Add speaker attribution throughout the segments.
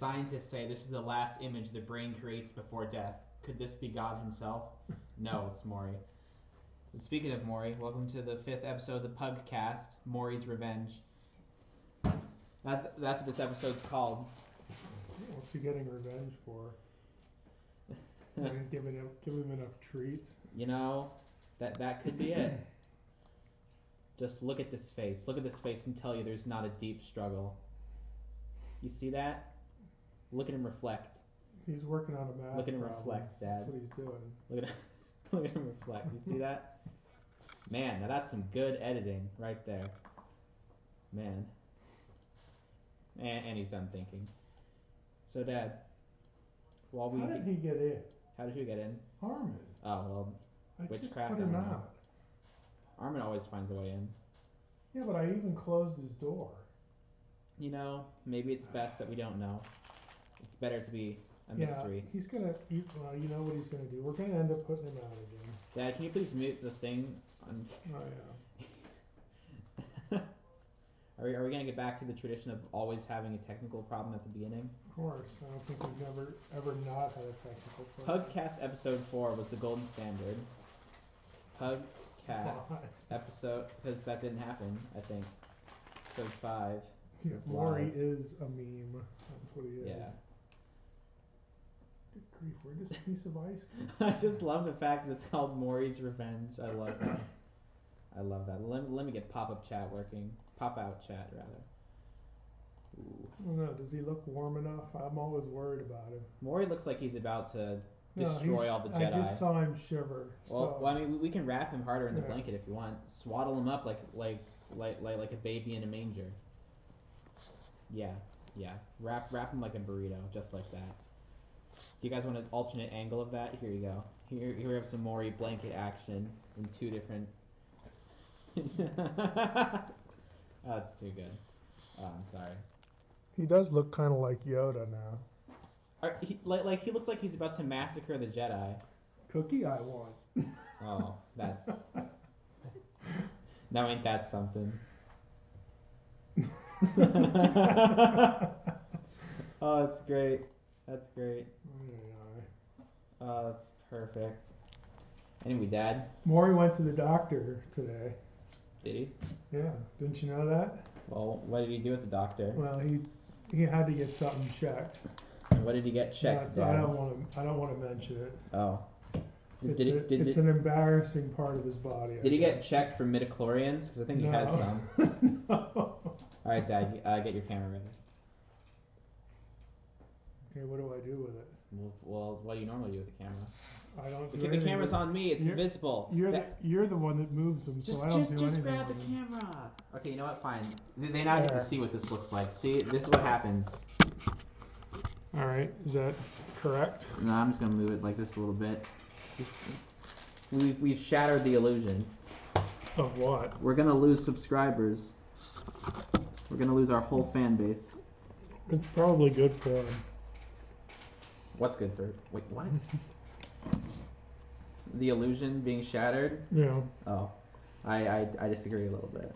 Speaker 1: scientists say this is the last image the brain creates before death. Could this be God himself? No, it's Mori. And speaking of Mori, welcome to the 5th episode of the PugCast, Mori's Revenge. That's what this episode's called.
Speaker 2: What's he getting revenge for? Give him enough treats.
Speaker 1: You know, that could be it. Just look at this face. Look at this face and tell you there's not a deep struggle. You see that? Look at him reflect.
Speaker 2: He's working on a math
Speaker 1: Look at him
Speaker 2: problem.
Speaker 1: reflect, Dad.
Speaker 2: That's what he's doing.
Speaker 1: Look at him reflect. You see that? Man, now that's some good editing right there. Man. And he's done thinking. So, Dad,
Speaker 2: How did he get in?
Speaker 1: How did you get in?
Speaker 2: Harmon.
Speaker 1: Oh, well,
Speaker 2: I just
Speaker 1: witchcraft.
Speaker 2: put him out.
Speaker 1: Armin always finds a way in.
Speaker 2: Yeah, but I even closed his door.
Speaker 1: You know, maybe it's best that we don't know. It's better to be a mystery.
Speaker 2: Yeah, he's gonna. You know what he's gonna do. We're gonna end up putting him out again.
Speaker 1: Dad, can you please mute the thing?
Speaker 2: Oh yeah.
Speaker 1: Are we gonna get back to the tradition of always having a technical problem at the beginning?
Speaker 2: Of course. I don't think we've ever not had a technical problem.
Speaker 1: PugCast episode 4 was the golden standard. PugCast episode, because that didn't happen, I think. Episode 5.
Speaker 2: Yeah, Morrie is a meme. That's what he is.
Speaker 1: Yeah.
Speaker 2: Good grief, where'd this piece of ice
Speaker 1: I just love the fact that it's called Mori's Revenge. I love that. I love that. Let me get pop-up chat working. Pop-out chat, rather. Ooh.
Speaker 2: I don't know, does he look warm enough? I'm always worried about him.
Speaker 1: Mori looks like he's about to destroy all the Jedi.
Speaker 2: I just saw him shiver.
Speaker 1: Well, I mean, we can wrap him harder in the blanket if you want. Swaddle him up like a baby in a manger. Yeah. Wrap him like a burrito, just like that. Do you guys want an alternate angle of that? Here you go. Here we have some Mori blanket action in 2 different. Oh, that's too good. Oh, I'm sorry.
Speaker 2: He does look kind of like Yoda now.
Speaker 1: He looks like he's about to massacre the Jedi.
Speaker 2: Cookie I want.
Speaker 1: Oh, that's... Now ain't that something? Oh, that's great. That's great. Oh, that's perfect. Anyway, Dad.
Speaker 2: Mori went to the doctor today.
Speaker 1: Did he?
Speaker 2: Yeah. Didn't you know that?
Speaker 1: Well, what did he do with the doctor?
Speaker 2: Well, he had to get something checked.
Speaker 1: What did he get checked,
Speaker 2: Dad?
Speaker 1: I
Speaker 2: don't want to mention it.
Speaker 1: Oh.
Speaker 2: It's an embarrassing part of his body.
Speaker 1: Did he get checked for midichlorians? Because I think he has some.
Speaker 2: No.
Speaker 1: All right, Dad, get your camera ready.
Speaker 2: Okay, what do I do with it?
Speaker 1: Well, what do you normally do with the camera?
Speaker 2: I don't.
Speaker 1: The camera's on me. It's invisible.
Speaker 2: You're the one that moves them, so I don't do anything.
Speaker 1: Just grab the camera. Okay, you know what? Fine. They now get to see what this looks like. See, this is what happens.
Speaker 2: All right, is that correct?
Speaker 1: No, I'm just gonna move it like this a little bit. We've shattered the illusion.
Speaker 2: Of what?
Speaker 1: We're gonna lose subscribers. We're gonna lose our whole fan base.
Speaker 2: It's probably good for him.
Speaker 1: What's good for? Wait, what? The illusion being shattered?
Speaker 2: Yeah.
Speaker 1: Oh, I disagree a little bit.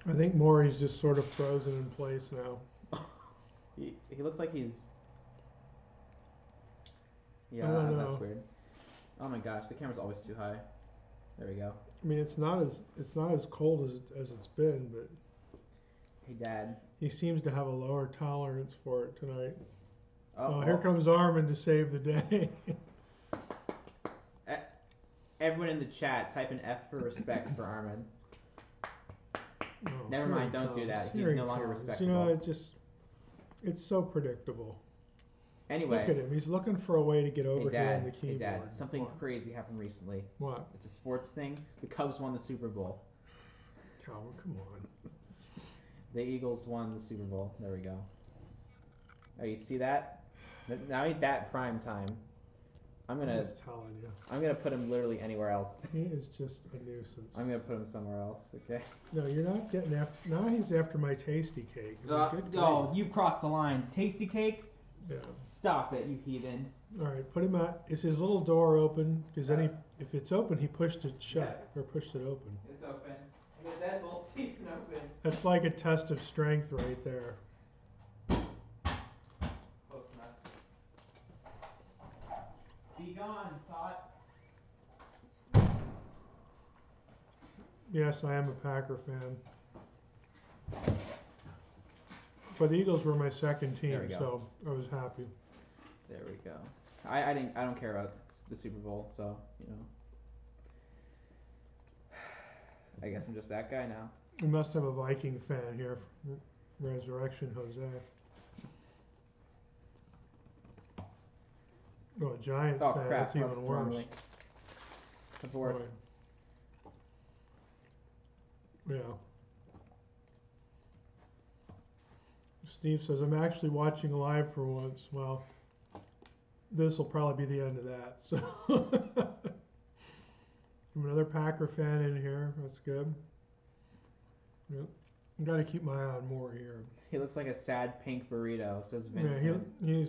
Speaker 2: I think Maury's just sort of frozen in place now.
Speaker 1: He looks like he's. Yeah,
Speaker 2: I don't know.
Speaker 1: That's weird. Oh my gosh, the camera's always too high. There we go.
Speaker 2: I mean, it's not as cold as it's been, but.
Speaker 1: Hey, Dad.
Speaker 2: He seems to have a lower tolerance for it tonight.
Speaker 1: Oh,
Speaker 2: here comes Armin to save the day.
Speaker 1: Everyone in the chat, type an F for respect for Armin. Never mind, don't do that. He's no longer respectable.
Speaker 2: You know, it's so predictable.
Speaker 1: Anyway.
Speaker 2: Look at him. He's looking for a way to get over here on the keyboard.
Speaker 1: Hey, Dad, something crazy happened recently.
Speaker 2: What?
Speaker 1: It's a sports thing. The Cubs won the Super Bowl.
Speaker 2: Oh, come on.
Speaker 1: The Eagles won the Super Bowl. There we go. Oh, you see that? Now ain't that prime time. I'm just
Speaker 2: telling you.
Speaker 1: I'm gonna put him literally anywhere else.
Speaker 2: He is just a nuisance.
Speaker 1: I'm gonna put him somewhere else. Okay.
Speaker 2: No, you're not getting after. Now he's after my tasty cake.
Speaker 1: Oh, you've crossed the line. Tasty cakes?
Speaker 2: Yeah.
Speaker 1: Stop it, you heathen.
Speaker 2: All right, put him out. Is his little door open? Because then if it's open, he pushed it shut or pushed it open.
Speaker 1: It's open. That bolt's even open.
Speaker 2: That's like a test of strength right there.
Speaker 1: Be gone, Tot.
Speaker 2: Yes, I am a Packer fan. But the Eagles were my second team, so I was happy.
Speaker 1: There we go. I don't care about the Super Bowl, so I guess I'm just that guy now.
Speaker 2: We must have a Viking fan here, Resurrection Jose. Oh, a Giants fan.
Speaker 1: Crap.
Speaker 2: That's even worse.
Speaker 1: Abort.
Speaker 2: Yeah. Steve says, I'm actually watching live for once. Well, this will probably be the end of that. So, another Packer fan in here. That's good. Yep. I've got to keep my eye on Mori here.
Speaker 1: He looks like a sad pink burrito, says Vincent.
Speaker 2: Yeah,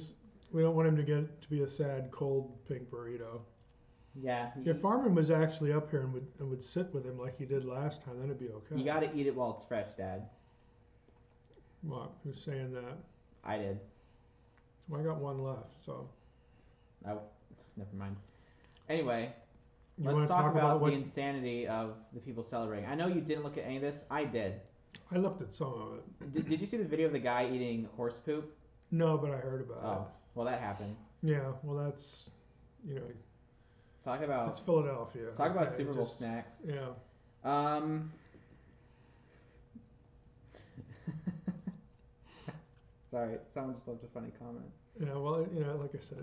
Speaker 2: we don't want him to get to be a sad, cold pink burrito.
Speaker 1: Yeah.
Speaker 2: If Farman was actually up here and would sit with him like he did last time, then it'd be okay.
Speaker 1: You got to eat it while it's fresh, Dad.
Speaker 2: What? Who's saying that?
Speaker 1: I did.
Speaker 2: Well, I got one left, so.
Speaker 1: Oh, never mind. Anyway,
Speaker 2: You
Speaker 1: let's talk about the
Speaker 2: what...
Speaker 1: insanity of the people celebrating. I know you didn't look at any of this. I did.
Speaker 2: I looked at some of it.
Speaker 1: Did you see the video of the guy eating horse poop?
Speaker 2: No, but I heard about it.
Speaker 1: Well, that happened.
Speaker 2: Yeah, well, that's,
Speaker 1: Talk about...
Speaker 2: It's Philadelphia.
Speaker 1: Talk about Super Bowl snacks.
Speaker 2: Yeah.
Speaker 1: Sorry, someone just left a funny comment.
Speaker 2: Yeah, well, like I said,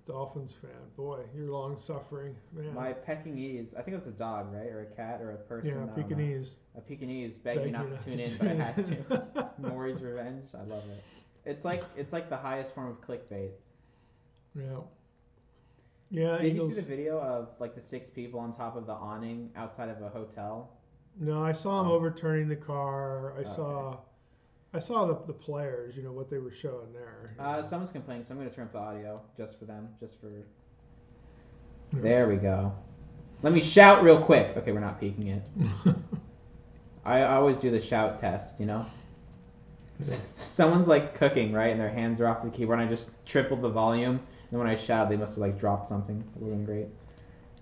Speaker 2: Dolphins fan. Boy, you're long suffering, man.
Speaker 1: My Pekingese, I think it's a dog, right? Or a cat or a person.
Speaker 2: Yeah, Pekingese.
Speaker 1: A Pekingese begged me not to tune in, but I had to. Mori's revenge. I love it. It's like the highest form of clickbait.
Speaker 2: Yeah. Yeah.
Speaker 1: Did you see the video of like the 6 people on top of the awning outside of a hotel?
Speaker 2: No, I saw him overturning the car. I saw the players, what they were showing there.
Speaker 1: Someone's complaining, so I'm going to turn up the audio just for them, There we go. Let me shout real quick. Okay, we're not peeking it. I always do the shout test,
Speaker 2: Yeah.
Speaker 1: Someone's like cooking, right, and their hands are off the keyboard, and I just tripled the volume, and when I shout, they must have like dropped something. It would have been great.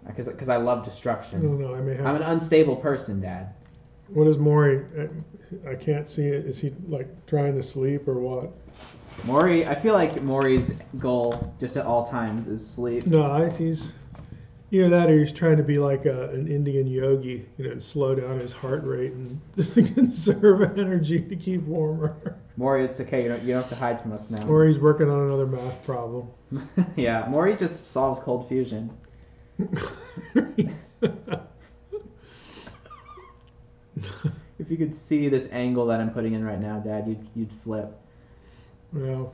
Speaker 1: Because I love destruction.
Speaker 2: No, I may have.
Speaker 1: I'm an unstable person, Dad.
Speaker 2: What is Mori? I can't see it. Is he like trying to sleep or what?
Speaker 1: Mori, I feel like Mori's goal just at all times is sleep.
Speaker 2: No, he's either that or he's trying to be like an Indian yogi, and slow down his heart rate and just conserve energy to keep warmer.
Speaker 1: Mori, it's okay. You don't have to hide from us now.
Speaker 2: Or he's working on another math problem.
Speaker 1: Yeah, Mori just solves cold fusion. If you could see this angle that I'm putting in right now, Dad, you'd flip.
Speaker 2: Well,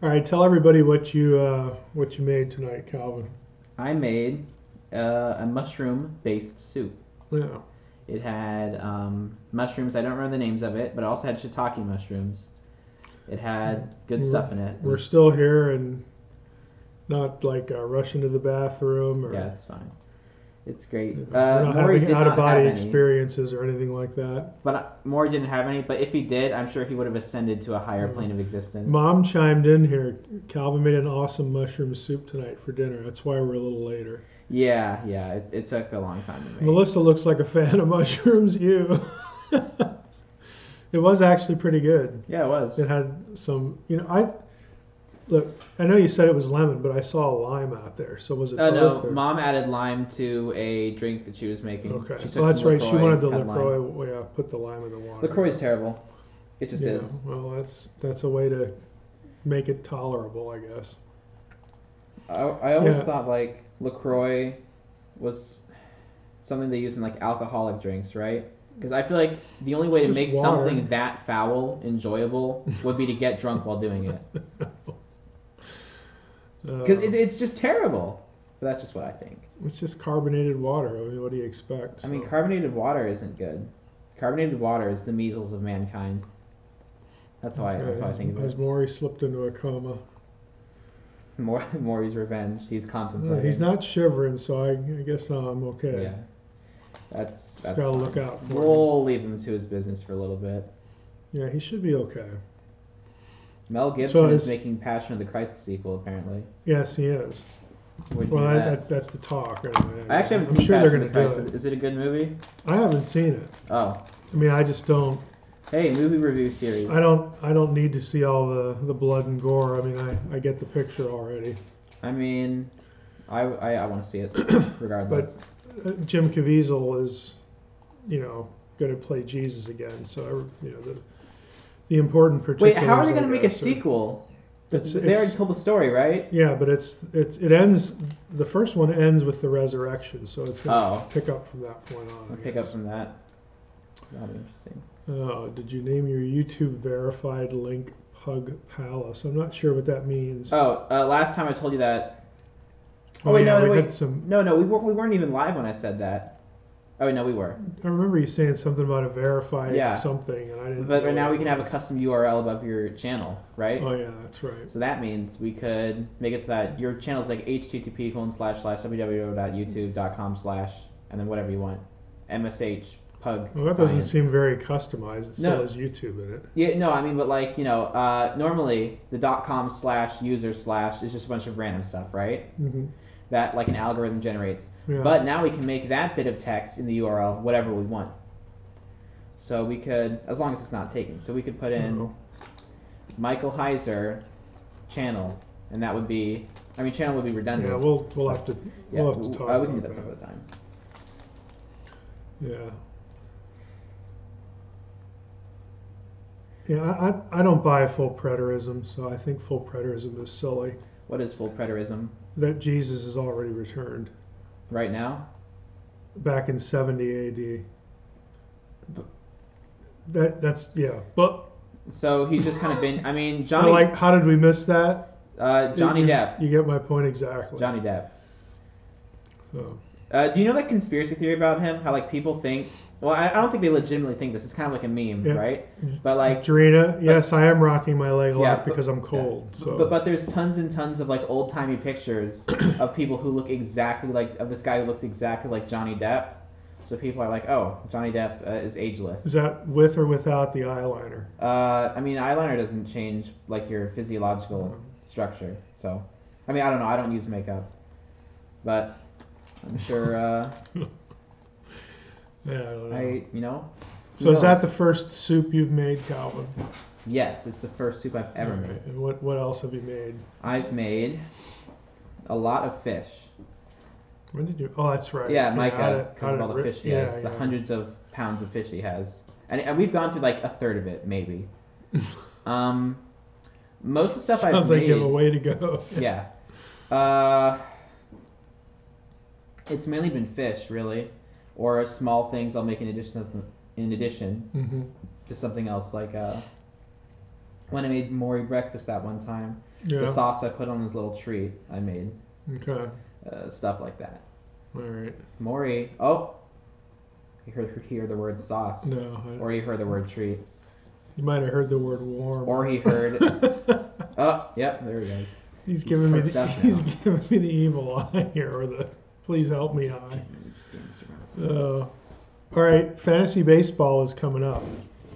Speaker 2: all right. Tell everybody what you made tonight, Calvin.
Speaker 1: I made a mushroom-based soup.
Speaker 2: Yeah.
Speaker 1: It had mushrooms. I don't remember the names of it, but it also had shiitake mushrooms. It had good stuff in it.
Speaker 2: We're still here and not like rushing to the bathroom. Or,
Speaker 1: yeah, it's fine. It's great.
Speaker 2: We're not having out-of-body experiences or anything like that.
Speaker 1: But Mori didn't have any. But if he did, I'm sure he would have ascended to a higher plane of existence.
Speaker 2: Mom chimed in here. Calvin made an awesome mushroom soup tonight for dinner. That's why we're a little later.
Speaker 1: Yeah. It took a long time to make.
Speaker 2: Melissa looks like a fan of mushrooms. You. It was actually pretty good.
Speaker 1: Yeah, it was.
Speaker 2: It had some. Look, I know you said it was lemon, but I saw a lime out there. So was it?
Speaker 1: No, Mom added lime to a drink that she was making.
Speaker 2: Okay,
Speaker 1: she took
Speaker 2: well, that's right.
Speaker 1: LaCroix,
Speaker 2: She wanted the LaCroix. Yeah, put the lime in the water.
Speaker 1: LaCroix is terrible. It just is.
Speaker 2: Well, that's a way to make it tolerable, I guess.
Speaker 1: I always thought like LaCroix was something they use in like alcoholic drinks, right? Because I feel like the only way to make something that foul enjoyable would be to get drunk while doing it. Because it's just terrible. But that's just what I think.
Speaker 2: It's just carbonated water. I mean, what do you expect?
Speaker 1: I mean, carbonated water isn't good. Carbonated water is the measles of mankind. That's how I think of it.
Speaker 2: As Mori slipped into a coma.
Speaker 1: Mori's revenge. He's contemplating.
Speaker 2: Well, he's not shivering, so I guess I'm okay.
Speaker 1: Yeah. That's
Speaker 2: just gotta look out for him.
Speaker 1: We'll leave him to his business for a little bit.
Speaker 2: Yeah, he should be okay.
Speaker 1: Mel Gibson is making Passion of the Christ sequel, apparently.
Speaker 2: Yes, he is. Well, that's the talk. Anyway.
Speaker 1: I actually haven't
Speaker 2: I'm
Speaker 1: seen
Speaker 2: sure they're
Speaker 1: Passion
Speaker 2: going
Speaker 1: of
Speaker 2: to
Speaker 1: the
Speaker 2: do
Speaker 1: Christ. Is it a good movie?
Speaker 2: I haven't seen it.
Speaker 1: Oh.
Speaker 2: I mean, I just don't.
Speaker 1: Hey, movie review series.
Speaker 2: I don't need to see all the blood and gore. I mean, I get the picture already.
Speaker 1: I mean, I want to see it regardless.
Speaker 2: But Jim Caviezel is, going to play Jesus again. So the important particulars.
Speaker 1: Wait, how are they going to make a sequel? They already told the story, right?
Speaker 2: Yeah, but it ends. The first one ends with the resurrection, so it's going to pick up from that point on.
Speaker 1: Pick up from that. That'll be interesting.
Speaker 2: Oh, did you name your YouTube verified link Pug Palace? I'm not sure what that means.
Speaker 1: Oh, last time I told you that.
Speaker 2: Oh, wait, yeah, we had some.
Speaker 1: No, we weren't even live when I said that. Oh, wait, no, we were.
Speaker 2: I remember you saying something about a verified something, and I didn't.
Speaker 1: But right now we can have a custom URL above your channel, right?
Speaker 2: Oh yeah, that's right.
Speaker 1: So that means we could make it so that your channel is like http://www.youtube.com/ and then whatever you want, MSH Pug.
Speaker 2: Well, that doesn't seem very customized. It still
Speaker 1: No.
Speaker 2: has YouTube in it.
Speaker 1: Yeah, no, I mean, but like normally the .com/user/ is just a bunch of random stuff, right?
Speaker 2: Mm-hmm.
Speaker 1: That like an algorithm generates.
Speaker 2: Yeah.
Speaker 1: But now we can make that bit of text in the URL whatever we want. So we could, as long as it's not taken, so we could put in Michael Heiser channel, and that would be, channel would be redundant.
Speaker 2: Yeah, we'll have to talk.
Speaker 1: We can
Speaker 2: about
Speaker 1: do that some other time.
Speaker 2: Yeah. Yeah, I don't buy full preterism, so I think full preterism is silly.
Speaker 1: What is full preterism?
Speaker 2: That Jesus has already returned.
Speaker 1: Right now?
Speaker 2: Back in 70 AD. That's but.
Speaker 1: So he's just kind of been. Johnny.
Speaker 2: How did we miss that?
Speaker 1: Johnny Depp.
Speaker 2: You get my point exactly.
Speaker 1: Johnny Depp.
Speaker 2: So.
Speaker 1: Do you know that conspiracy theory about him? How like people think. Well, I don't think they legitimately think this. It's kind of like a meme, right? But like.
Speaker 2: Jarena, yes, I am rocking my leg a lot because I'm cold.
Speaker 1: Yeah.
Speaker 2: So.
Speaker 1: But there's tons and tons of like old timey pictures of people who look exactly like this guy who looked exactly like Johnny Depp. So people are like, oh, Johnny Depp is ageless.
Speaker 2: Is that with or without the eyeliner?
Speaker 1: Eyeliner doesn't change like your physiological structure. So, I don't know. I don't use makeup, but I'm sure.
Speaker 2: Yeah, I don't know. So is that the first soup you've made, Calvin?
Speaker 1: Yes, it's the first soup I've ever made.
Speaker 2: And what else have you made?
Speaker 1: I've made a lot of fish.
Speaker 2: When did you? Oh, that's right.
Speaker 1: Yeah, Micah, because of all the fish he has, the hundreds of pounds of fish he has, and we've gone through like a third of it, maybe. Most of the stuff I've made.
Speaker 2: Sounds like you have a way to go.
Speaker 1: Yeah. It's mainly been fish, really, or small things I'll make in addition to something else. Like when I made Mori breakfast that one time, the sauce I put on his little treat I made.
Speaker 2: Okay.
Speaker 1: Stuff like that.
Speaker 2: All right.
Speaker 1: Mori. Oh, you hear the word sauce.
Speaker 2: No.
Speaker 1: Or you heard the word treat.
Speaker 2: You might have heard the word warm.
Speaker 1: Or he heard. Oh, yep, there he goes.
Speaker 2: He's giving me the evil eye here, or the please help me eye. All right, fantasy baseball is coming up.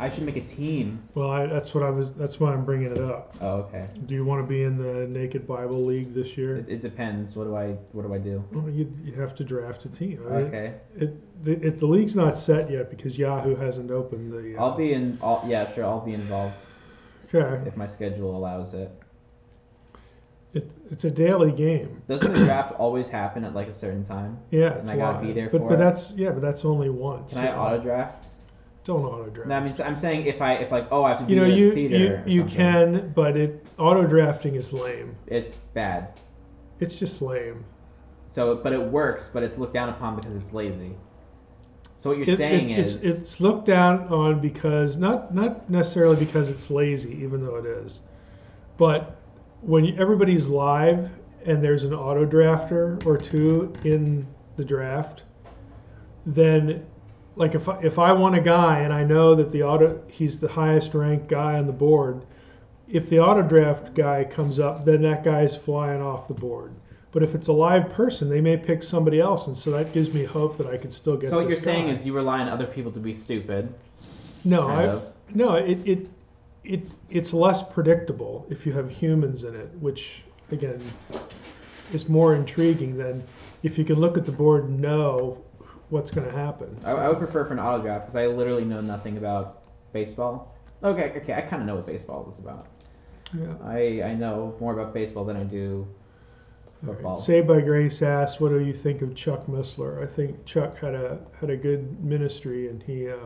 Speaker 1: I should make a team.
Speaker 2: Well, that's why I'm bringing it up.
Speaker 1: Oh, okay.
Speaker 2: Do you want to be in the Naked Bible League this year?
Speaker 1: It depends. What do I do?
Speaker 2: Well, you have to draft a team.
Speaker 1: Okay.
Speaker 2: The league's not set yet because Yahoo hasn't opened the.
Speaker 1: I'll be in. Yeah, sure. I'll be involved.
Speaker 2: Okay.
Speaker 1: If my schedule allows it.
Speaker 2: It's a daily game.
Speaker 1: Doesn't the draft always happen at like a certain time?
Speaker 2: Yeah,
Speaker 1: and I gotta be there
Speaker 2: for
Speaker 1: it.
Speaker 2: But that's only once.
Speaker 1: Can I auto draft?
Speaker 2: Don't auto draft.
Speaker 1: No, I'm saying if I have to be in the theater.
Speaker 2: You can, but auto drafting is lame.
Speaker 1: It's bad.
Speaker 2: It's just lame.
Speaker 1: So, but it works, but it's looked down upon because it's lazy. So what you're saying is
Speaker 2: it's looked down on because not necessarily because it's lazy, even though it is, but when everybody's live and there's an auto drafter or two in the draft, then like if I want a guy and I know that he's the highest ranked guy on the board, if the auto draft guy comes up, then that guy's flying off the board. But if it's a live person, they may pick somebody else, and so that gives me hope that I can still get.
Speaker 1: So what you're saying is you rely on other people to be stupid.
Speaker 2: No, it's less predictable if you have humans in it, which again, is more intriguing than if you can look at the board and know what's going to happen.
Speaker 1: So. I would prefer for an auto draft because I literally know nothing about baseball. Okay, I kind of know what baseball is about.
Speaker 2: Yeah.
Speaker 1: I know more about baseball than I do football.
Speaker 2: Right. Saved by Grace asked, "What do you think of Chuck Missler?" I think Chuck had a good ministry, and he, I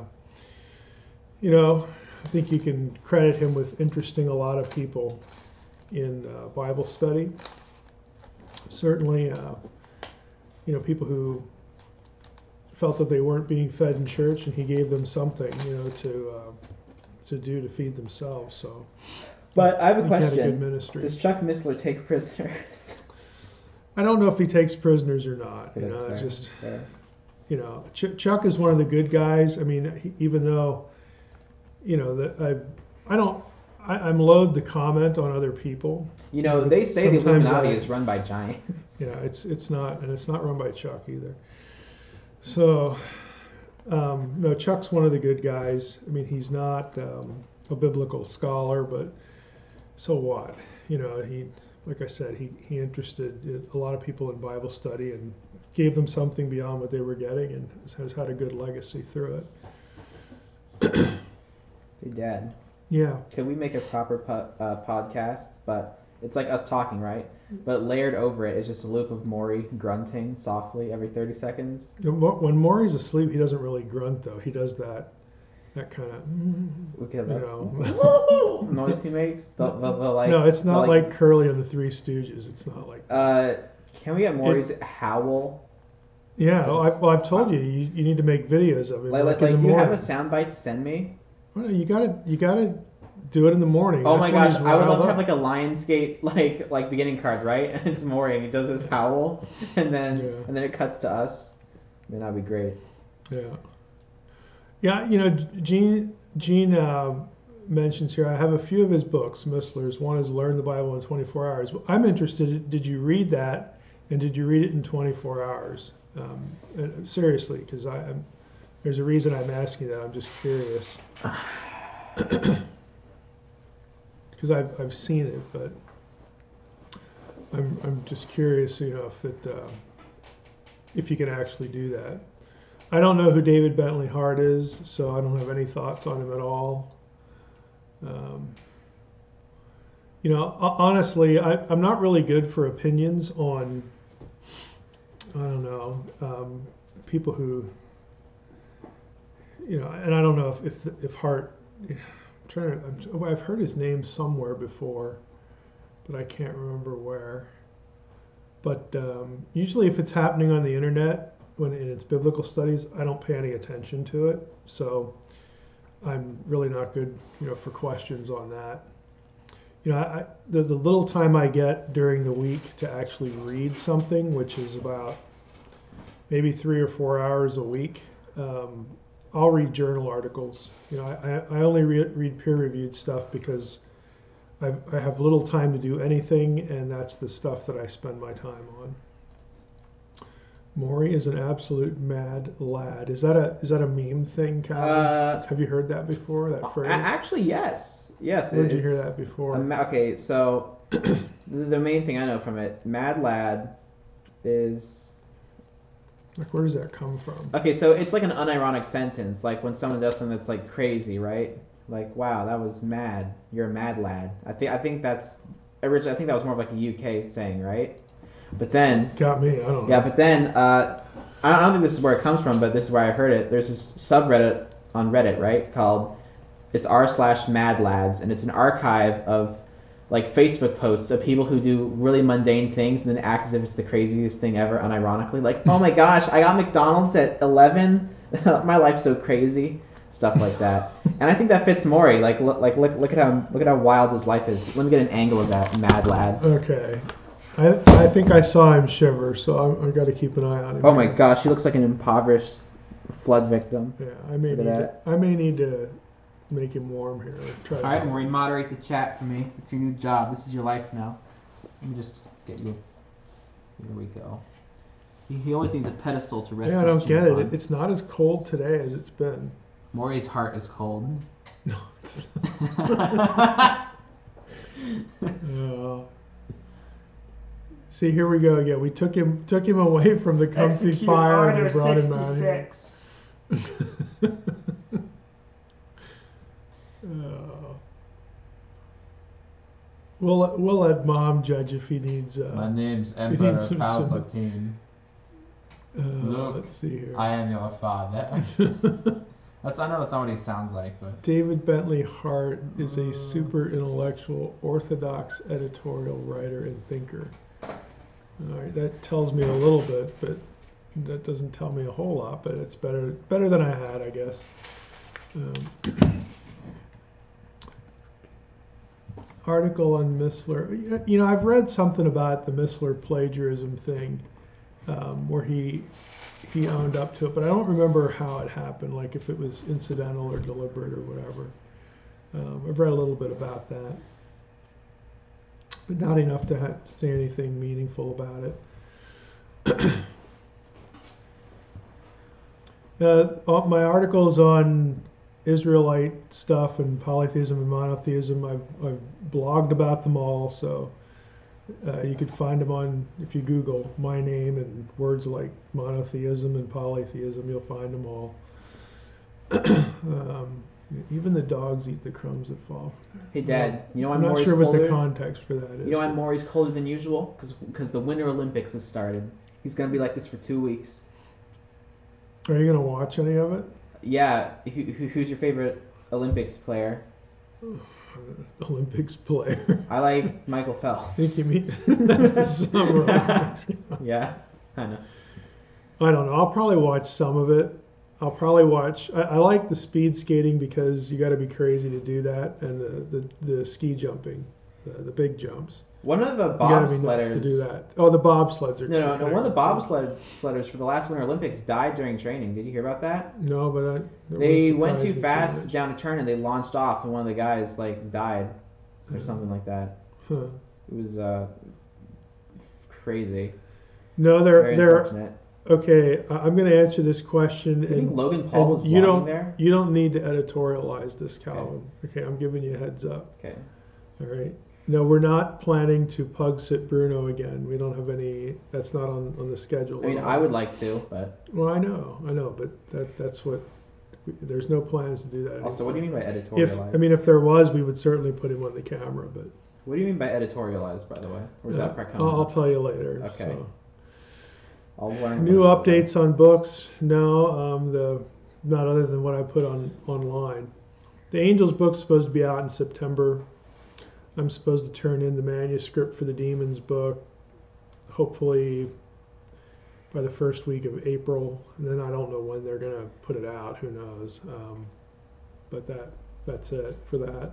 Speaker 2: think you can credit him with interesting a lot of people in Bible study. Certainly, people who felt that they weren't being fed in church, and he gave them something, to do to feed themselves. So,
Speaker 1: but I have a question:
Speaker 2: he had a good ministry.
Speaker 1: Does Chuck Missler take prisoners?
Speaker 2: I don't know if he takes prisoners or not.
Speaker 1: Fair.
Speaker 2: It's just,
Speaker 1: fair.
Speaker 2: Chuck is one of the good guys. I mean, even though, I'm loath to comment on other people.
Speaker 1: They say the Illuminati is run by giants.
Speaker 2: Yeah, it's not, and it's not run by Chuck either. So, no, Chuck's one of the good guys. I mean, he's not a biblical scholar, but so what? He, like I said, he interested a lot of people in Bible study and gave them something beyond what they were getting, and has had a good legacy through it.
Speaker 1: Hey, Dad.
Speaker 2: Yeah.
Speaker 1: Can we make a proper podcast? But it's like us talking, right? But layered over it is just a loop of Mori grunting softly every 30 seconds.
Speaker 2: When Maury's asleep, he doesn't really grunt, though. He does that kind of,
Speaker 1: noise he makes. The like.
Speaker 2: No, it's not like Curly and the Three Stooges. It's not like.
Speaker 1: Can we get Maury's howl?
Speaker 2: Yeah, I've told you need to make videos of it.
Speaker 1: Like do you have a soundbite to send me?
Speaker 2: Well, you gotta do it in the morning.
Speaker 1: Oh my gosh, I would love to have like a Lionsgate like beginning card, right? And it's Maury and he does his howl, and then it cuts to us. I mean, that'd be great.
Speaker 2: Yeah, Gene mentions here. I have a few of his books, Missler's. One is Learn the Bible in 24 Hours. I'm interested. Did you read that? And did you read it in 24 hours? Seriously, because there's a reason I'm asking that. I'm just curious. Because I've seen it, but I'm just curious, if you can actually do that. I don't know who David Bentley Hart is, so I don't have any thoughts on him at all. Honestly, I'm not really good for opinions on, I don't know, people who, and I don't know if Hart, I've heard his name somewhere before, but I can't remember where. But usually if it's happening on the internet, when it's biblical studies, I don't pay any attention to it. So I'm really not good, for questions on that. The little time I get during the week to actually read something, which is about maybe 3 or 4 hours a week, I'll read journal articles. I only read peer-reviewed stuff because I have little time to do anything, and that's the stuff that I spend my time on. Maury is an absolute mad lad. Is that a meme thing, Calvin? Have you heard that before? That phrase?
Speaker 1: Actually, yes. Yes.
Speaker 2: Where did you hear that before?
Speaker 1: Okay, so the main thing I know from it, mad lad, is.
Speaker 2: Like, where does that come from?
Speaker 1: Okay, so it's like an unironic sentence, like when someone does something that's like crazy, right? Like, wow, that was mad. You're a mad lad. I think that's originally. I think that was more of like a UK saying, right? But then
Speaker 2: got me. I don't know.
Speaker 1: Yeah, but then I don't think this is where it comes from, but this is where I heard it. There's this subreddit on Reddit, right, called it's r/madlads, and it's an archive of like Facebook posts of people who do really mundane things and then act as if it's the craziest thing ever, unironically. Like, oh my gosh, I got McDonald's at 11. My life's so crazy. Stuff like that. And I think that fits Maury. Look at how wild his life is. Let me get an angle of that mad lad.
Speaker 2: Okay. I think I saw him shiver, so I've got to keep an eye on him.
Speaker 1: Oh my gosh, he looks like an impoverished flood victim.
Speaker 2: Yeah, I may need to make him warm here.
Speaker 1: All right, Maury, moderate the chat for me. It's your new job. This is your life now. Let me just get you. Here we go. He always needs a pedestal to rest.
Speaker 2: Yeah, I don't get it. It's not as cold today as it's been.
Speaker 1: Maury's heart is cold.
Speaker 2: No, it's not. See, here we go again. We took him away from the comfy
Speaker 3: Execute
Speaker 2: fire
Speaker 3: Order
Speaker 2: and brought him out here.
Speaker 3: 66.
Speaker 2: Oh. We'll let Mom judge if he needs.
Speaker 4: My name's
Speaker 2: he
Speaker 4: Emperor
Speaker 2: needs some
Speaker 4: Palpatine. Look,
Speaker 2: let's see here.
Speaker 4: I am your father. I know that's not what he sounds like, but
Speaker 2: David Bentley Hart is a super intellectual, orthodox editorial writer and thinker. All right, that tells me a little bit, but that doesn't tell me a whole lot. But it's better than I had, I guess. Article on Missler. You know, I've read something about the Missler plagiarism thing, where he owned up to it, but I don't remember how it happened, like if it was incidental or deliberate or whatever. I've read a little bit about that, but not enough to say anything meaningful about it. My articles on Israelite stuff and polytheism and monotheism, I've blogged about them all, so you could find them on, if you Google my name and words like monotheism and polytheism, you'll find them all. Even the dogs eat the crumbs that fall.
Speaker 1: Hey, Dad, you know why
Speaker 2: I'm not
Speaker 1: Mori's
Speaker 2: sure what
Speaker 1: colder?
Speaker 2: the context for that is.
Speaker 1: You know why Mori's colder than usual? Because the Winter Olympics has started. He's going to be like this for 2 weeks.
Speaker 2: Are you going to watch any of it?
Speaker 1: Yeah. Who's your favorite Olympics player?
Speaker 2: Olympics player.
Speaker 1: I like Michael Phelps.
Speaker 2: I think you mean that's the Summer Olympics.
Speaker 1: Yeah, I know.
Speaker 2: I don't know. I'll probably watch some of it. I'll probably watch. I like the speed skating because you got to be crazy to do that, and the ski jumping, the big jumps.
Speaker 1: One of the
Speaker 2: You got to be nuts
Speaker 1: bobsledders
Speaker 2: to do that. Oh, the bobsleds are.
Speaker 1: No. One of the
Speaker 2: bobsleds.
Speaker 1: bobsledders for the last Winter Olympics died during training. Did you hear about that?
Speaker 2: No, but
Speaker 1: They went too fast down a turn and they launched off, and one of the guys died or something like that.
Speaker 2: Huh.
Speaker 1: It was crazy.
Speaker 2: No,
Speaker 1: Very
Speaker 2: they're
Speaker 1: unfortunate.
Speaker 2: okay. I'm going to answer this question.
Speaker 1: Do you think
Speaker 2: and
Speaker 1: Logan Paul was
Speaker 2: you
Speaker 1: vlogging there?
Speaker 2: You don't need to editorialize this, Calvin. Okay, I'm giving you a heads up.
Speaker 1: Okay.
Speaker 2: All right. No, we're not planning to pug sit Bruno again. We don't have any. That's not on the schedule.
Speaker 1: I mean, I would like to, but
Speaker 2: Well, I know, but that's what. There's no plans to do that.
Speaker 1: also, what do you mean by
Speaker 2: If
Speaker 1: editorialize?
Speaker 2: if there was, we would certainly put him on the camera. But
Speaker 1: What do you mean by editorialize, by the way? Or is that
Speaker 2: I'll tell you later.
Speaker 1: Okay.
Speaker 2: So.
Speaker 1: I'll learn.
Speaker 2: New updates on books? No, not other than what I put online. The Angels book's supposed to be out in September. I'm supposed to turn in the manuscript for the Demons book, hopefully by the first week of April. And then I don't know when they're going to put it out. Who knows? But that's it for that.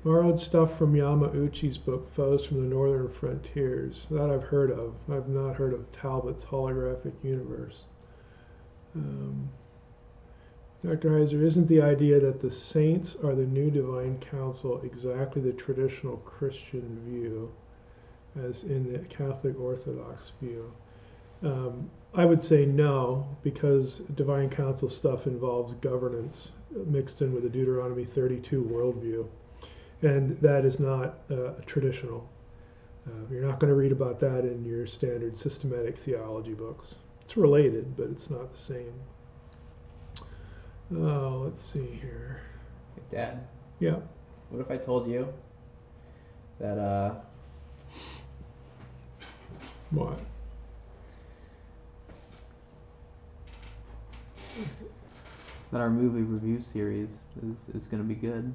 Speaker 2: Borrowed stuff from Yamauchi's book, Foes from the Northern Frontiers. That I've heard of. I've not heard of Talbot's Holographic Universe. Dr. Heiser, isn't the idea that the saints are the new divine council exactly the traditional Christian view, as in the Catholic Orthodox view? I would say no, because divine council stuff involves governance mixed in with the Deuteronomy 32 worldview. And that is not traditional. You're not going to read about that in your standard systematic theology books. It's related, but it's not the same. Oh, let's see here.
Speaker 1: Hey, Dad.
Speaker 2: Yeah.
Speaker 1: What if I told you that
Speaker 2: What?
Speaker 1: that our movie review series is going to be good?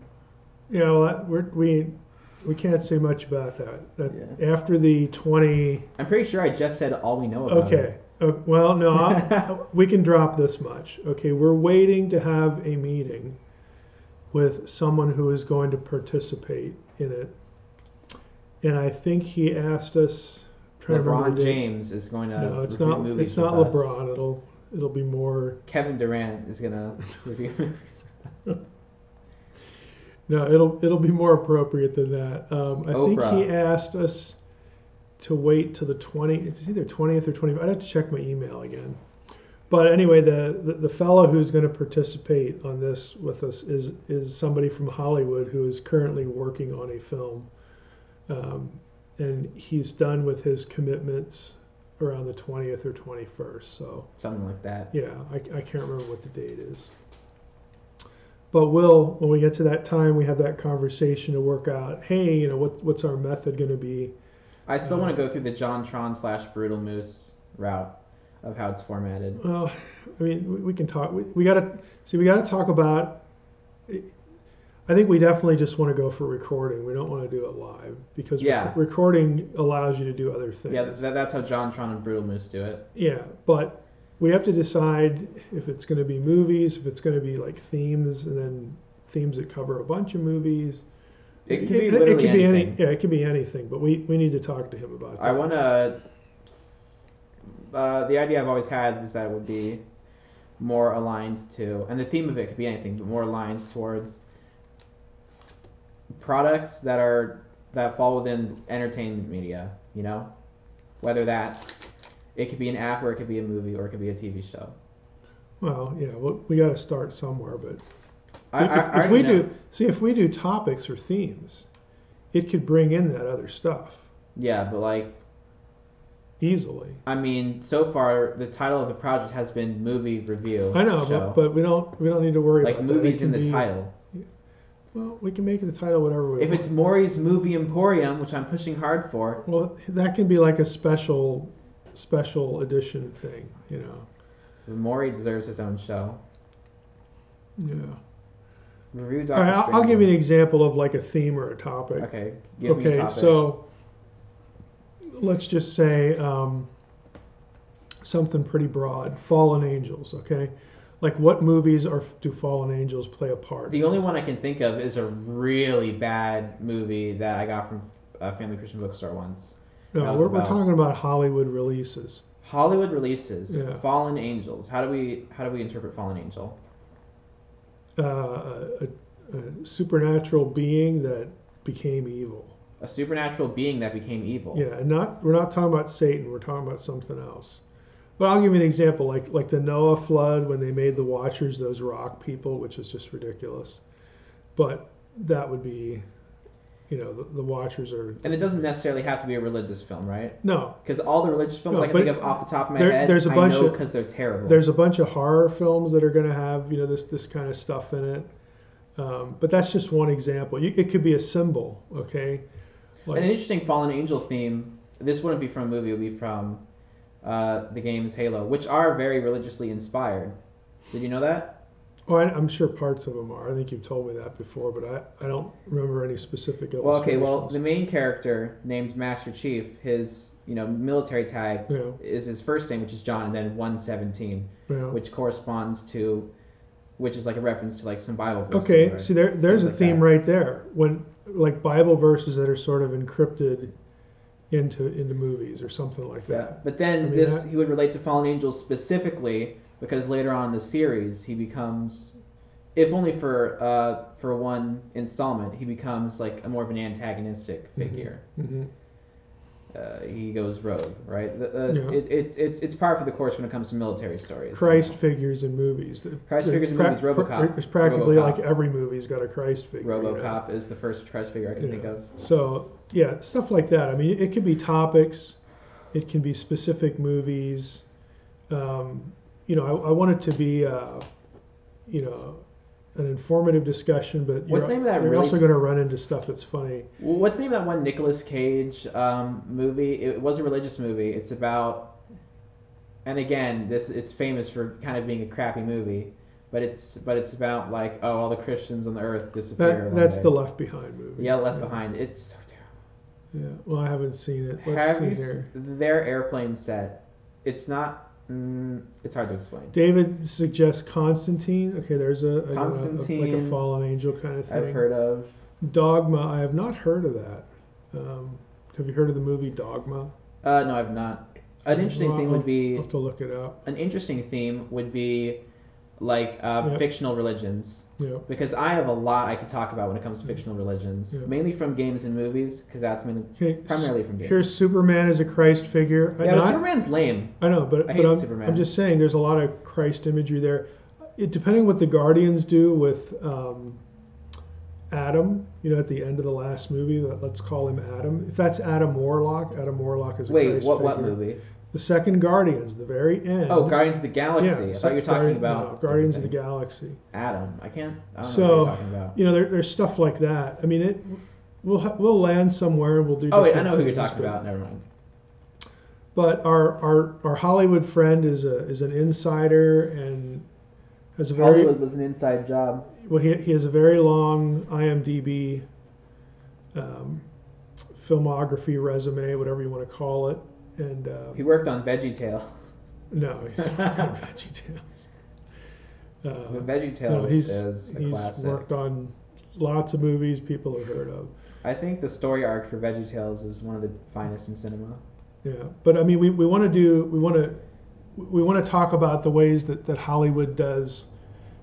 Speaker 2: Yeah, well, we can't say much about that.
Speaker 1: Yeah.
Speaker 2: After the 20.
Speaker 1: I'm pretty sure I just said all we know about
Speaker 2: Okay.
Speaker 1: it.
Speaker 2: Well, no, we can drop this much. Okay, we're waiting to have a meeting with someone who is going to participate in it, and I think he asked us.
Speaker 1: LeBron James is going to.
Speaker 2: No, it's
Speaker 1: review
Speaker 2: not.
Speaker 1: movies
Speaker 2: It's not
Speaker 1: with us.
Speaker 2: LeBron. It'll be more.
Speaker 1: Kevin Durant is going to review movies.
Speaker 2: No, it'll be more appropriate than that. I think he asked us to wait till the 20th. It's either 20th or 25th. I'd have to check my email again. But anyway, the fellow who's going to participate on this with us is somebody from Hollywood who is currently working on a film. and he's done with his commitments around the 20th or 21st. So
Speaker 1: Something like that.
Speaker 2: yeah, I can't remember what the date is. But when we get to that time, we have that conversation to work out, hey, you know, what's our method going to be?
Speaker 1: I still want to go through the JonTron / Brutal Moose route of how it's formatted.
Speaker 2: Well, I mean, we can talk. We got to talk about. I think we definitely just want to go for recording. We don't want to do it live because recording allows you to do other things.
Speaker 1: Yeah, that's how JonTron and Brutal Moose do it.
Speaker 2: Yeah, but we have to decide if it's going to be movies, if it's going to be like themes, and then themes that cover a bunch of movies.
Speaker 1: It could be literally anything.
Speaker 2: It could be anything, but we need to talk to him about that.
Speaker 1: I want to. The idea I've always had was that it would be more aligned to, and the theme of it could be anything, but more aligned towards products that fall within entertainment media. You know, whether it could be an app, or it could be a movie, or it could be a TV show.
Speaker 2: Well, yeah, we got to start somewhere, but if we do topics or themes, it could bring in that other stuff.
Speaker 1: Yeah, but like
Speaker 2: easily.
Speaker 1: I mean, so far the title of the project has been movie review.
Speaker 2: I know, but we don't need to worry about
Speaker 1: movies in the title.
Speaker 2: Well, we can make the title whatever we want.
Speaker 1: If it's Mori's Movie Emporium, which I'm pushing hard for.
Speaker 2: Well, that can be like a special edition thing, you know.
Speaker 1: Mori deserves his own show.
Speaker 2: Yeah.
Speaker 1: Review
Speaker 2: All right, I'll give you an example of like a theme or a topic.
Speaker 1: Okay. Give me a topic.
Speaker 2: So let's just say something pretty broad. Fallen angels. Okay. Like, what movies do fallen angels play a part?
Speaker 1: The only one I can think of is a really bad movie that I got from a Family Christian Bookstore once.
Speaker 2: No, we're talking about Hollywood releases.
Speaker 1: Hollywood releases.
Speaker 2: Yeah.
Speaker 1: Fallen angels. How do we interpret fallen angel?
Speaker 2: A supernatural being that became evil.
Speaker 1: A supernatural being that became evil.
Speaker 2: Yeah, and we're not talking about Satan. We're talking about something else. But I'll give you an example, like the Noah flood when they made the Watchers those rock people, which is just ridiculous. But that would be, you know, the Watchers are.
Speaker 1: And it doesn't necessarily have to be a religious film, right?
Speaker 2: No.
Speaker 1: Because all the religious films I can think of off the top of my head, I know because they're terrible.
Speaker 2: There's a bunch of horror films that are going to have, you know, this kind of stuff in it. But that's just one example. It could be a symbol, okay?
Speaker 1: An interesting fallen angel theme. This wouldn't be from a movie. It would be from the games Halo, which are very religiously inspired. Did you know that?
Speaker 2: Well, I'm sure parts of them are. I think you've told me that before, but I don't remember any specific illustrations.
Speaker 1: Well, the main character named Master Chief, his military tag is his first name, which is John, and then 117, which corresponds to, which is like a reference to like some Bible verses.
Speaker 2: Okay, see there's a theme right there. When like Bible verses that are sort of encrypted into movies or something like that.
Speaker 1: Yeah, but then he would relate to fallen angels specifically because later on in the series he becomes, if only for one installment, he becomes like a more of an antagonistic figure.
Speaker 2: Mm-hmm.
Speaker 1: He goes rogue, right? It's par for the course when it comes to military stories.
Speaker 2: Christ figures in movies.
Speaker 1: RoboCop.
Speaker 2: It's practically
Speaker 1: RoboCop.
Speaker 2: like every movie's got a Christ figure.
Speaker 1: RoboCop is the first Christ figure I can think of.
Speaker 2: So yeah, stuff like that. I mean, it could be topics, it can be specific movies. I want it to be, an informative discussion, but you're also going to run into stuff that's funny.
Speaker 1: What's the name of that one Nicolas Cage movie? It was a religious movie. It's about, and again, it's famous for kind of being a crappy movie, but it's about like all the Christians on the earth disappear.
Speaker 2: That's the Left Behind movie.
Speaker 1: Yeah, Left Behind. It's so terrible.
Speaker 2: Yeah, well, I haven't seen it.
Speaker 1: Their airplane set? It's not. It's hard to explain.
Speaker 2: David suggests Constantine. Okay, there's
Speaker 1: Constantine,
Speaker 2: like a fallen angel kind of thing.
Speaker 1: I've heard of.
Speaker 2: Dogma. I have not heard of that. Have you heard of the movie Dogma?
Speaker 1: No, I've not. An interesting thing would be.
Speaker 2: I'll have to look it up.
Speaker 1: An interesting theme would be like fictional religions.
Speaker 2: Yeah.
Speaker 1: Because I have a lot I could talk about when it comes to fictional religions, mainly from games and movies, because that's primarily from games.
Speaker 2: Here's Superman as a Christ figure.
Speaker 1: Superman's lame.
Speaker 2: I know, but I'm just saying there's a lot of Christ imagery there. Depending what the Guardians do with Adam, at the end of the last movie, let's call him Adam. If that's Adam Warlock is a
Speaker 1: Wait,
Speaker 2: Christ
Speaker 1: what
Speaker 2: figure.
Speaker 1: movie?
Speaker 2: The second Guardians, the very end.
Speaker 1: Oh, Guardians of the Galaxy.
Speaker 2: Yeah,
Speaker 1: I thought you were talking about
Speaker 2: Guardians of the Galaxy.
Speaker 1: Adam. I don't know what
Speaker 2: So,
Speaker 1: you're talking about.
Speaker 2: there's stuff like that. I mean, we'll land somewhere and we'll do.
Speaker 1: Oh wait, I
Speaker 2: different
Speaker 1: know who you're
Speaker 2: things,
Speaker 1: talking about. Never mind.
Speaker 2: But our Hollywood friend is an insider and has a very
Speaker 1: Hollywood was an inside job.
Speaker 2: well. He has a very long IMDb filmography resume, whatever you want to call it, and
Speaker 1: He worked on VeggieTale.
Speaker 2: no, VeggieTales.
Speaker 1: VeggieTales
Speaker 2: he's
Speaker 1: is a classic.
Speaker 2: worked on lots of movies people have heard of.
Speaker 1: I think the story arc for VeggieTales is one of the finest in cinema.
Speaker 2: Yeah, but I mean, we want to talk about the ways that Hollywood does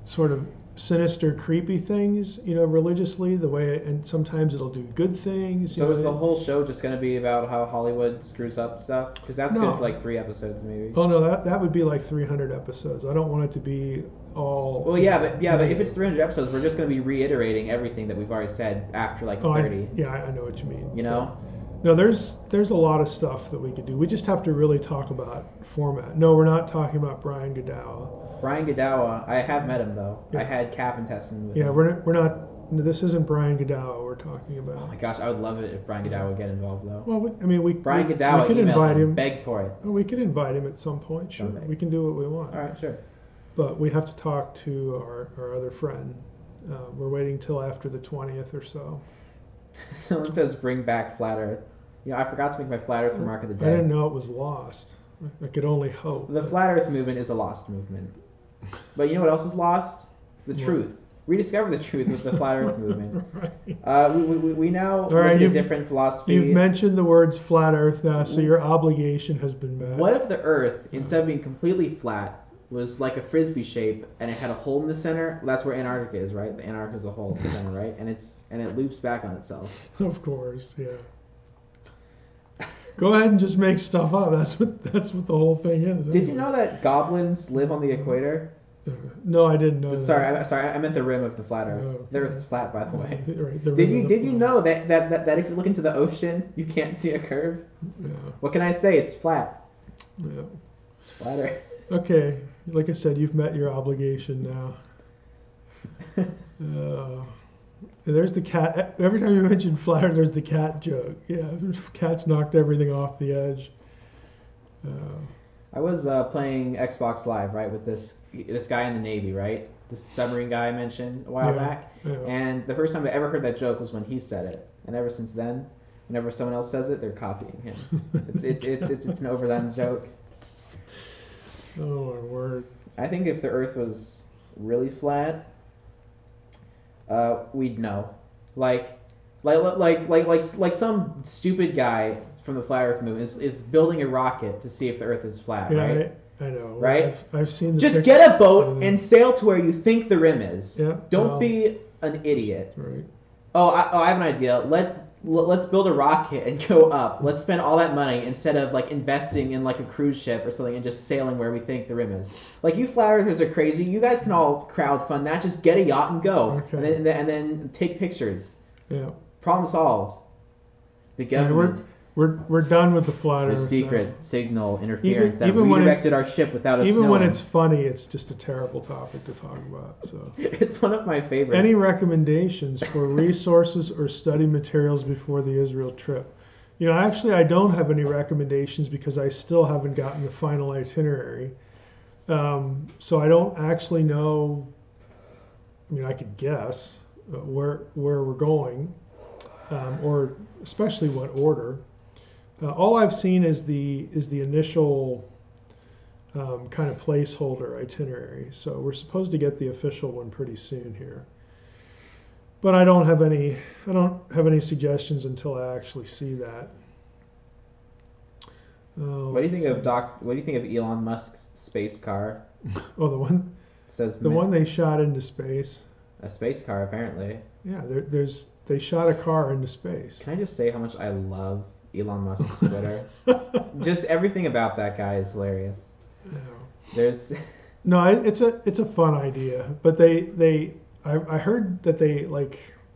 Speaker 2: sort of sinister, creepy things, religiously. The way, and sometimes it'll do good things.
Speaker 1: So is the whole show just going to be about how Hollywood screws up stuff? Because that's good for like 3 episodes, maybe.
Speaker 2: Oh no, that would be like 300 episodes. I don't want it to be all.
Speaker 1: Well, yeah, but if it's 300 episodes, we're just going to be reiterating everything that we've already said after like 30.
Speaker 2: I know what you mean.
Speaker 1: No,
Speaker 2: there's a lot of stuff that we could do. We just have to really talk about format. No, we're not talking about Brian Godawa.
Speaker 1: Brian Godawa, I have met him though.
Speaker 2: Yeah.
Speaker 1: I had calf intestine with
Speaker 2: Yeah,
Speaker 1: him.
Speaker 2: we're not. This isn't Brian Godawa we're talking about.
Speaker 1: Oh my gosh, I would love it if Brian Godawa would get involved though.
Speaker 2: Well,
Speaker 1: Brian
Speaker 2: we
Speaker 1: Godawa
Speaker 2: could invite him.
Speaker 1: beg for it.
Speaker 2: We could invite him at some point. Sure,
Speaker 1: Someday.
Speaker 2: we can do what we want.
Speaker 1: All right, sure.
Speaker 2: But we have to talk to our other friend. We're waiting till after the 20th or so.
Speaker 1: Someone says bring back Flat Earth. I forgot to make my Flat Earth remark of the
Speaker 2: I
Speaker 1: day.
Speaker 2: didn't know it was lost. I could only hope.
Speaker 1: The Flat Earth movement is a lost movement. But you know what else is lost? The
Speaker 2: What?
Speaker 1: truth. Rediscover the truth with the Flat Earth movement.
Speaker 2: Right.
Speaker 1: We now
Speaker 2: All
Speaker 1: look
Speaker 2: right,
Speaker 1: at a
Speaker 2: you've-
Speaker 1: different philosophy.
Speaker 2: You've mentioned the words flat Earth now, so your obligation has been met.
Speaker 1: What if the Earth, instead of being completely flat, was like a frisbee shape and it had a hole in the center? That's where Antarctica is, right? The Antarctica is a hole in the center, right? And it loops back on itself.
Speaker 2: Of course, yeah. Go ahead and just make stuff up. That's what the whole thing is.
Speaker 1: Did you know that goblins live on the equator?
Speaker 2: No, I didn't know.
Speaker 1: Sorry, I meant the rim of the flat Earth.
Speaker 2: Oh,
Speaker 1: The Earth's flat, by the way.
Speaker 2: Right,
Speaker 1: Did you know that if you look into the ocean, you can't see a curve?
Speaker 2: Yeah,
Speaker 1: What can I say? It's flat.
Speaker 2: yeah.
Speaker 1: It's flat Earth.
Speaker 2: Okay, like I said, you've met your obligation now. There's the cat. Every time you mention flat Earth, there's the cat joke. Yeah, cats knocked everything off the edge.
Speaker 1: I was playing Xbox Live, right, with this guy in the Navy, right? This submarine guy I mentioned a while back.
Speaker 2: Yeah.
Speaker 1: And the first time I ever heard that joke was when he said it. And ever since then, whenever someone else says it, they're copying him. It's an overdone joke.
Speaker 2: Oh my word.
Speaker 1: I think if the Earth was really flat, we'd know. Like some stupid guy from the Flat Earth movement is building a rocket to see if the Earth is flat,
Speaker 2: Yeah,
Speaker 1: right?
Speaker 2: I know.
Speaker 1: Right?
Speaker 2: I've seen the
Speaker 1: Just
Speaker 2: pictures.
Speaker 1: get a boat and sail to where you think the rim is.
Speaker 2: Yeah,
Speaker 1: Don't
Speaker 2: well,
Speaker 1: be an idiot.
Speaker 2: Right.
Speaker 1: I have an idea. Let's build a rocket and go up. Let's spend all that money instead of like investing in like a cruise ship or something and just sailing where we think the rim is. Like you flat earthers are crazy. You guys can all crowdfund that. Just get a yacht and go,
Speaker 2: Okay.
Speaker 1: and then take pictures.
Speaker 2: Yeah.
Speaker 1: Problem solved. The
Speaker 2: Yeah,
Speaker 1: government.
Speaker 2: we're done with the flat
Speaker 1: The
Speaker 2: Earth.
Speaker 1: secret signal interference that
Speaker 2: even when
Speaker 1: redirected our ship without us
Speaker 2: Even
Speaker 1: knowing.
Speaker 2: when it's funny, it's just a terrible topic to talk about. So,
Speaker 1: It's one of my favorites.
Speaker 2: any recommendations for resources or study materials before the Israel trip? Actually, I don't have any recommendations because I still haven't gotten the final itinerary. So I don't actually know. I mean, I could guess where we're going, or especially what order. All I've seen is the initial kind of placeholder itinerary. So we're supposed to get the official one pretty soon here. But I don't have any suggestions until I actually see that.
Speaker 1: What do you think of What do you think of Elon Musk's space car?
Speaker 2: Oh, the one
Speaker 1: It says
Speaker 2: one they shot into space.
Speaker 1: a space car apparently.
Speaker 2: Yeah, they shot a car into space.
Speaker 1: Can I just say how much I love Elon Musk's Twitter? Just everything about that guy is hilarious.
Speaker 2: Yeah.
Speaker 1: There's
Speaker 2: No, it's a fun idea, but I heard that they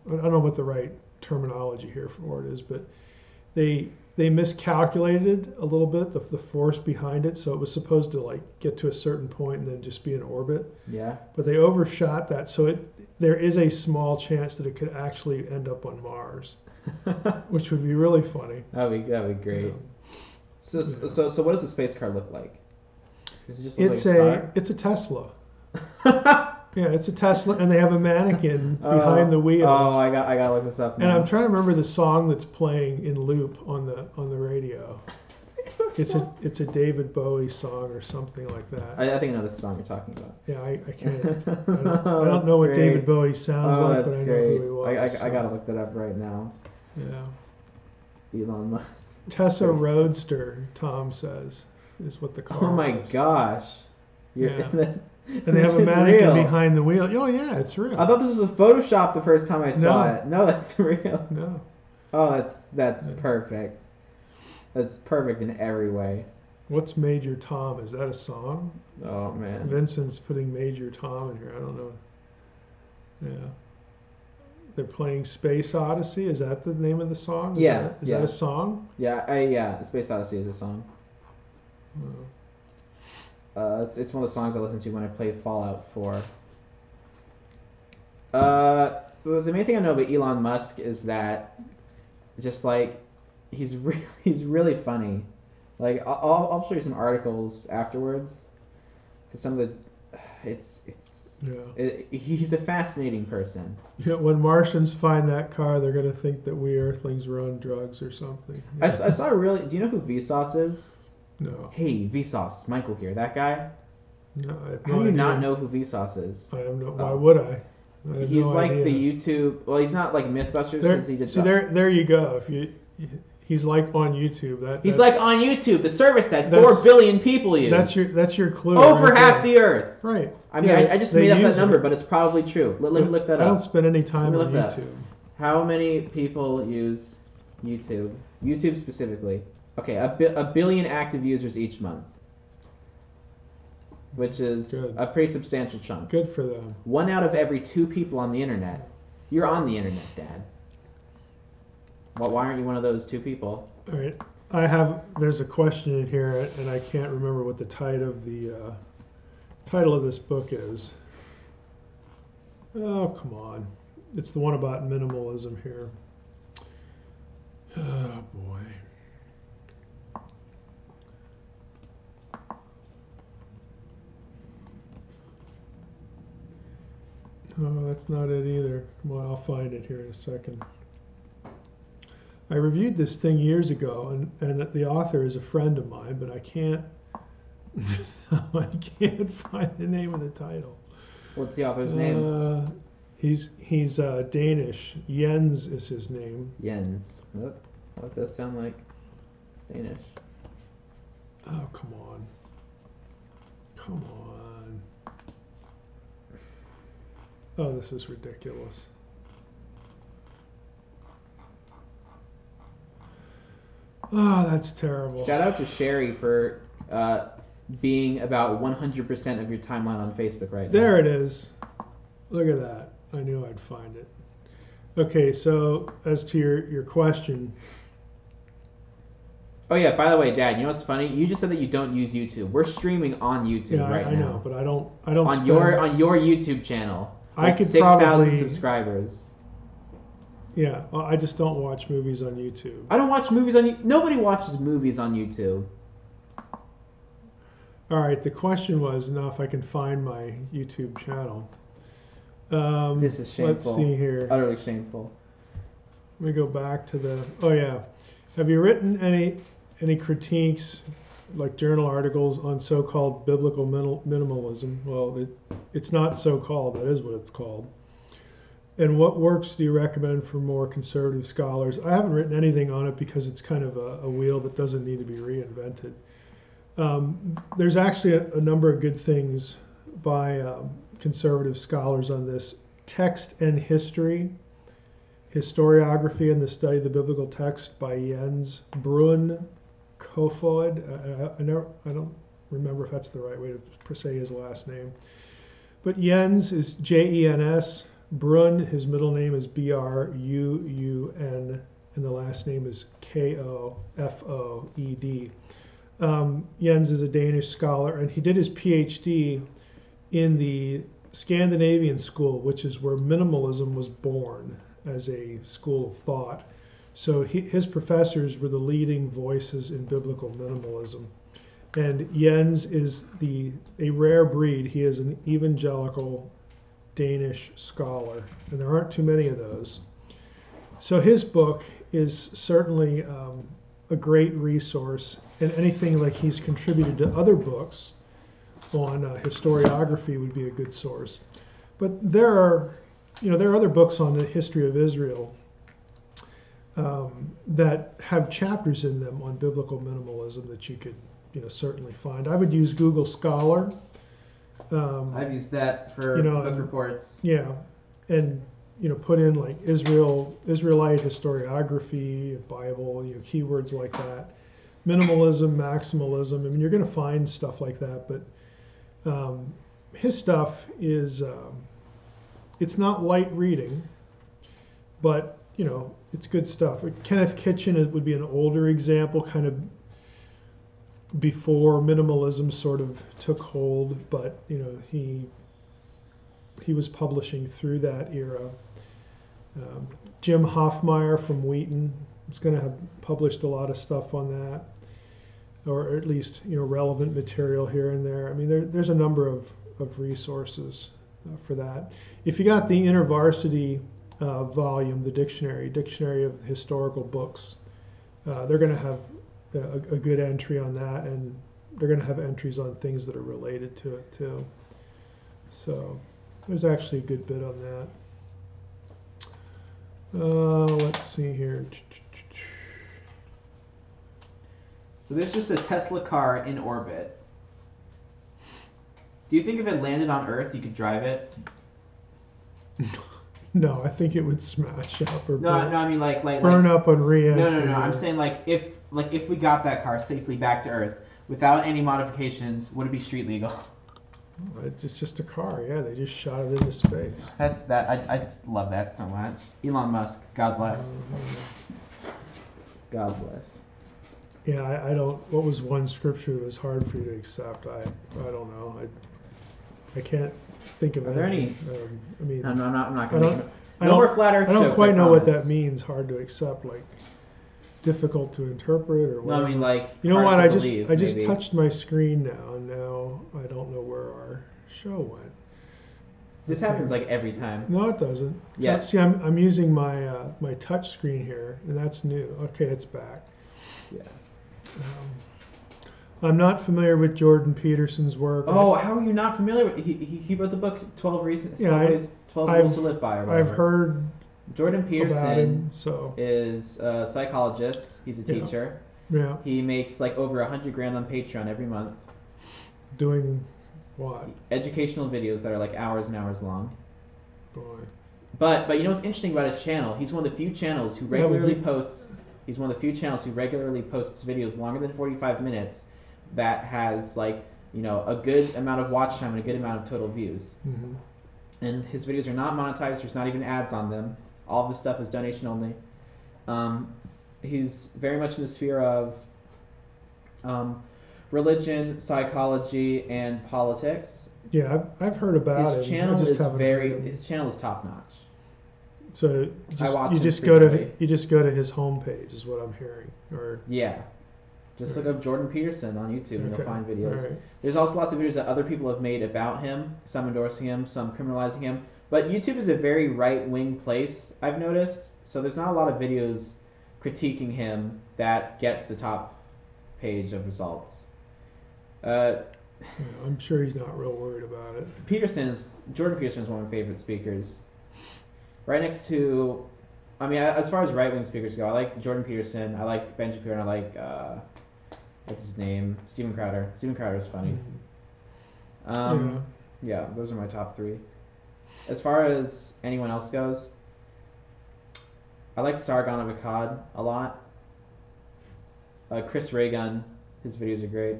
Speaker 2: I don't know what the right terminology here for it is, but they miscalculated a little bit the force behind it, so it was supposed to like get to a certain point and then just be in orbit.
Speaker 1: Yeah.
Speaker 2: But they overshot that, so there is a small chance that it could actually end up on Mars, which would be really funny.
Speaker 1: That'd be great.
Speaker 2: Yeah.
Speaker 1: So what does the space car look like? Does it just
Speaker 2: It's a Tesla. Yeah, it's a Tesla, and they have a mannequin behind the wheel.
Speaker 1: Oh, I gotta look this up now.
Speaker 2: And I'm trying to remember the song that's playing in loop on the radio. It's a David Bowie song or something like that.
Speaker 1: I think I know the song you're talking about.
Speaker 2: Yeah, I can't. I don't know what David Bowie sounds like, but I know who he was.
Speaker 1: I gotta look that up right now.
Speaker 2: Yeah.
Speaker 1: Elon Musk.
Speaker 2: Tesla Roadster, Tom says, is what the car
Speaker 1: Oh my
Speaker 2: is.
Speaker 1: gosh.
Speaker 2: Yeah. And they have a mannequin behind the wheel. Oh yeah, it's real.
Speaker 1: I thought this was a Photoshop the first time I saw it. No, that's real.
Speaker 2: No.
Speaker 1: Oh, that's perfect. That's perfect in every way.
Speaker 2: What's Major Tom? Is that a song?
Speaker 1: Oh man.
Speaker 2: Vincent's putting Major Tom in here. I don't know. Yeah. They're playing Space Odyssey. Is that the name of the song? Is that a song?
Speaker 1: Yeah, Space Odyssey is a song.
Speaker 2: Oh.
Speaker 1: It's one of the songs I listen to when I play Fallout 4. The main thing I know about Elon Musk is that, just like, he's really funny. Like I'll show you some articles afterwards, because some of he's a fascinating person.
Speaker 2: Yeah, when Martians find that car, they're gonna think that we Earthlings were on drugs or something. Yeah.
Speaker 1: I saw do you know who Vsauce is?
Speaker 2: No.
Speaker 1: Hey, Vsauce, Michael here. That guy?
Speaker 2: No, I have
Speaker 1: How
Speaker 2: no
Speaker 1: do you
Speaker 2: idea.
Speaker 1: not know who Vsauce is?
Speaker 2: I have no. Why would I? I have
Speaker 1: He's
Speaker 2: no
Speaker 1: like
Speaker 2: idea.
Speaker 1: the YouTube. Well, he's not like Mythbusters because he did.
Speaker 2: There you go. He's like on YouTube.
Speaker 1: He's like on YouTube, the service that
Speaker 2: That's-
Speaker 1: 4 billion people use.
Speaker 2: That's your clue.
Speaker 1: Over
Speaker 2: right
Speaker 1: half
Speaker 2: there.
Speaker 1: the Earth.
Speaker 2: Right.
Speaker 1: I mean,
Speaker 2: Yeah,
Speaker 1: I just
Speaker 2: they
Speaker 1: made up that
Speaker 2: use
Speaker 1: number,
Speaker 2: it.
Speaker 1: but it's probably true. Let me look that
Speaker 2: I
Speaker 1: up.
Speaker 2: don't spend any time
Speaker 1: Let
Speaker 2: on
Speaker 1: me look that
Speaker 2: YouTube.
Speaker 1: How many people use YouTube? YouTube specifically. Okay, a billion active users each month, which is
Speaker 2: Good.
Speaker 1: a pretty substantial chunk.
Speaker 2: Good for them.
Speaker 1: 1 out of every 2 people on the internet. You're on the internet, Dad. Well, why aren't you one of those 2 people?
Speaker 2: All right. There's a question in here, and I can't remember what the title of this book is. Oh, come on. It's the one about minimalism here. Oh, boy. Oh, that's not it either. Come on, I'll find it here in a second. I reviewed this thing years ago, and the author is a friend of mine, but I can't find the name of the title.
Speaker 1: What's the author's name?
Speaker 2: He's Danish. Jens is his name.
Speaker 1: Jens. What does that sound like? Danish.
Speaker 2: Oh, come on. Come on. Oh, this is ridiculous. Oh, that's terrible.
Speaker 1: Shout out to Sherry for being about 100% of your timeline on Facebook right now.
Speaker 2: There it is. Look at that. I knew I'd find it. Okay, so as to your question.
Speaker 1: Oh yeah, by the way, Dad, you know what's funny? You just said that you don't use YouTube. We're streaming on YouTube right now.
Speaker 2: I know, but I don't
Speaker 1: on your YouTube channel.
Speaker 2: I could
Speaker 1: 6,000
Speaker 2: probably
Speaker 1: subscribers.
Speaker 2: Yeah, I just don't watch movies on YouTube.
Speaker 1: I don't watch movies on YouTube. Nobody watches movies on YouTube.
Speaker 2: All right, the question was now if I can find my YouTube channel.
Speaker 1: This is shameful.
Speaker 2: Let's see here.
Speaker 1: Utterly shameful.
Speaker 2: Let me go back to the. Oh yeah, have you written any critiques, like journal articles on so-called biblical minimalism? Well, it's not so-called. That is what it's called. And what works do you recommend for more conservative scholars? I haven't written anything on it because it's kind of a wheel that doesn't need to be reinvented. There's actually a number of good things by conservative scholars on this. Text and History, Historiography and the Study of the Biblical Text by Jens Bruun Kofod. I don't remember if that's the right way to say his last name. But Jens is Jens Brun, his middle name is Bruun, and the last name is Kofoed. Jens is a Danish scholar, and he did his PhD in the Scandinavian school, which is where minimalism was born as a school of thought. So his professors were the leading voices in biblical minimalism. And Jens is a rare breed. He is an evangelical Danish scholar, and there aren't too many of those. So his book is certainly a great resource, and anything like he's contributed to other books on historiography would be a good source. But there are other books on the history of Israel that have chapters in them on biblical minimalism that you could certainly find. I would use Google Scholar.
Speaker 4: I've used that for book reports.
Speaker 2: Yeah, and put in like Israelite historiography, Bible, keywords like that. Minimalism, maximalism. I mean, you're going to find stuff like that, but his stuff is it's not light reading, but it's good stuff. Kenneth Kitchen would be an older example, kind of before minimalism sort of took hold, but he was publishing through that era. Jim Hoffmeyer from Wheaton is going to have published a lot of stuff on that, or at least relevant material here and there. I mean, there's a number of resources for that. If you got the InterVarsity volume, the dictionary of historical books, they're going to have a good entry on that, and they're going to have entries on things that are related to it too. So there's actually a good bit on that. Let's see here.
Speaker 1: So there's just a Tesla car in orbit. Do you think if it landed on Earth, you could drive it?
Speaker 2: No, I think it would smash up or
Speaker 1: No, I mean like
Speaker 2: burn up on re-entry.
Speaker 1: No. I'm saying if we got that car safely back to Earth without any modifications, would it be street legal?
Speaker 2: It's just a car. Yeah, they just shot it into space.
Speaker 1: That's that. I just love that so much. Elon Musk, God bless. God bless.
Speaker 2: Yeah, I don't. What was one scripture that was hard for you to accept? I don't know. I can't think of
Speaker 1: Are there any?
Speaker 2: I mean,
Speaker 1: I'm not going to.
Speaker 2: I don't,
Speaker 1: more flat Earth
Speaker 2: I don't
Speaker 1: jokes,
Speaker 2: quite
Speaker 1: I
Speaker 2: know what
Speaker 1: promise.
Speaker 2: that means. Hard to accept, like difficult to interpret, or
Speaker 1: No,
Speaker 2: whatever.
Speaker 1: I mean like.
Speaker 2: You know
Speaker 1: hard
Speaker 2: what?
Speaker 1: to
Speaker 2: I just
Speaker 1: believe,
Speaker 2: touched my screen now, and now I don't know where our show went.
Speaker 1: This happens like every time.
Speaker 2: No, it doesn't.
Speaker 1: Yeah.
Speaker 2: See, I'm using my my touch screen here, and that's new. Okay, it's back.
Speaker 1: Yeah.
Speaker 2: I'm not familiar with Jordan Peterson's work.
Speaker 1: Oh, how are you not familiar with? He wrote the book 12 Reasons. 12 Rules to Live By. Or whatever.
Speaker 2: I've heard
Speaker 1: Jordan
Speaker 2: about
Speaker 1: Peterson
Speaker 2: him, so
Speaker 1: is a psychologist. He's a
Speaker 2: Yeah.
Speaker 1: teacher.
Speaker 2: yeah,
Speaker 1: He makes like over $100,000 on Patreon every month.
Speaker 2: doing what?
Speaker 1: Educational videos that are like hours and hours long.
Speaker 2: Boy.
Speaker 1: But you know what's interesting about his channel? He's one of the few channels who regularly posts. He's one of the few channels who regularly posts videos longer than 45 minutes that has like a good amount of watch time and a good amount of total views.
Speaker 2: Mm-hmm.
Speaker 1: And his videos are not monetized. There's not even ads on them. All of his stuff is donation only. He's very much in the sphere of religion, psychology, and politics.
Speaker 2: Yeah, I've heard about
Speaker 1: His
Speaker 2: it.
Speaker 1: channel
Speaker 2: I just
Speaker 1: is
Speaker 2: haven't heard him.
Speaker 1: his channel is top notch.
Speaker 2: So
Speaker 1: watch
Speaker 2: you
Speaker 1: him
Speaker 2: just go to
Speaker 1: frequently.
Speaker 2: his homepage is what I'm hearing, or
Speaker 1: Yeah. Just look up Jordan Peterson on YouTube and you'll find videos.
Speaker 2: All right.
Speaker 1: There's also lots of videos that other people have made about him, some endorsing him, some criminalizing him. But YouTube is a very right-wing place, I've noticed. So there's not a lot of videos critiquing him that get to the top page of results.
Speaker 2: I'm sure he's not real worried about it.
Speaker 1: Jordan Peterson is one of my favorite speakers. Right next to, I mean, as far as right-wing speakers go, I like Jordan Peterson, I like Ben Shapiro, and I like, what's his name? Steven Crowder. Steven Crowder is funny. Yeah, those are my top three. As far as anyone else goes, I like Sargon of Akkad a lot. Chris Raygun, his videos are great.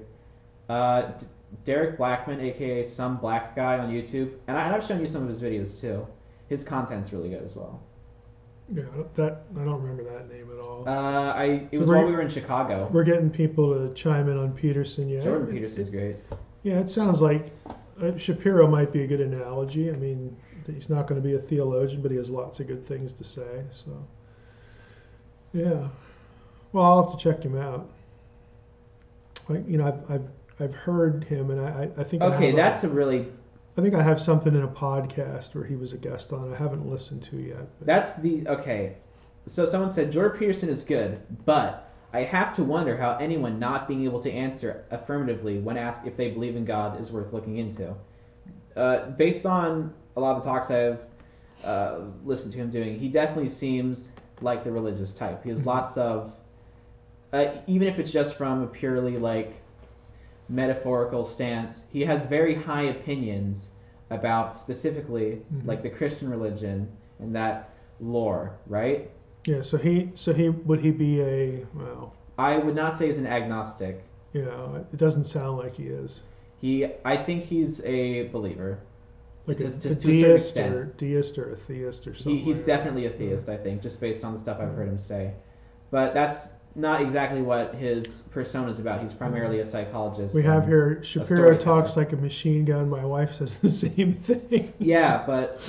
Speaker 1: Derek Blackman, aka Some Black Guy on YouTube, and I've shown you some of his videos too. His content's really good as well.
Speaker 2: Yeah, that I don't remember that name at all.
Speaker 1: It
Speaker 2: So
Speaker 1: was while we were in Chicago.
Speaker 2: We're getting people to chime in on Peterson. Yeah,
Speaker 1: Jordan Peterson's great.
Speaker 2: Yeah, it sounds like Shapiro might be a good analogy. I mean, he's not going to be a theologian, but he has lots of good things to say. So, yeah. Well, I'll have to check him out. Like, you know, I've heard him, and I think
Speaker 1: Okay, that's a really.
Speaker 2: I think I have something in a podcast where he was a guest on. I haven't listened to yet. But.
Speaker 1: That's the okay. So someone said Jordan Peterson is good, but I have to wonder how anyone not being able to answer affirmatively when asked if they believe in God is worth looking into. Based on a lot of the talks I've listened to him doing, he definitely seems like the religious type. He has lots of, even if it's just from a purely like metaphorical stance, he has very high opinions about specifically like the Christian religion and that lore, right?
Speaker 2: Yeah, so he would he be a well?
Speaker 1: I would not say he's an agnostic.
Speaker 2: You know, it doesn't sound like he is.
Speaker 1: I think he's a believer.
Speaker 2: Like
Speaker 1: Just
Speaker 2: a
Speaker 1: to a certain
Speaker 2: deist
Speaker 1: extent.
Speaker 2: or a theist or something.
Speaker 1: He's
Speaker 2: like
Speaker 1: definitely a
Speaker 2: that.
Speaker 1: theist, I think, just based on the stuff I've heard him say. But that's not exactly what his persona is about. He's primarily a psychologist.
Speaker 2: We have here Shapiro
Speaker 1: storyteller.
Speaker 2: talks like a machine gun. My wife says the same thing.
Speaker 1: Yeah, but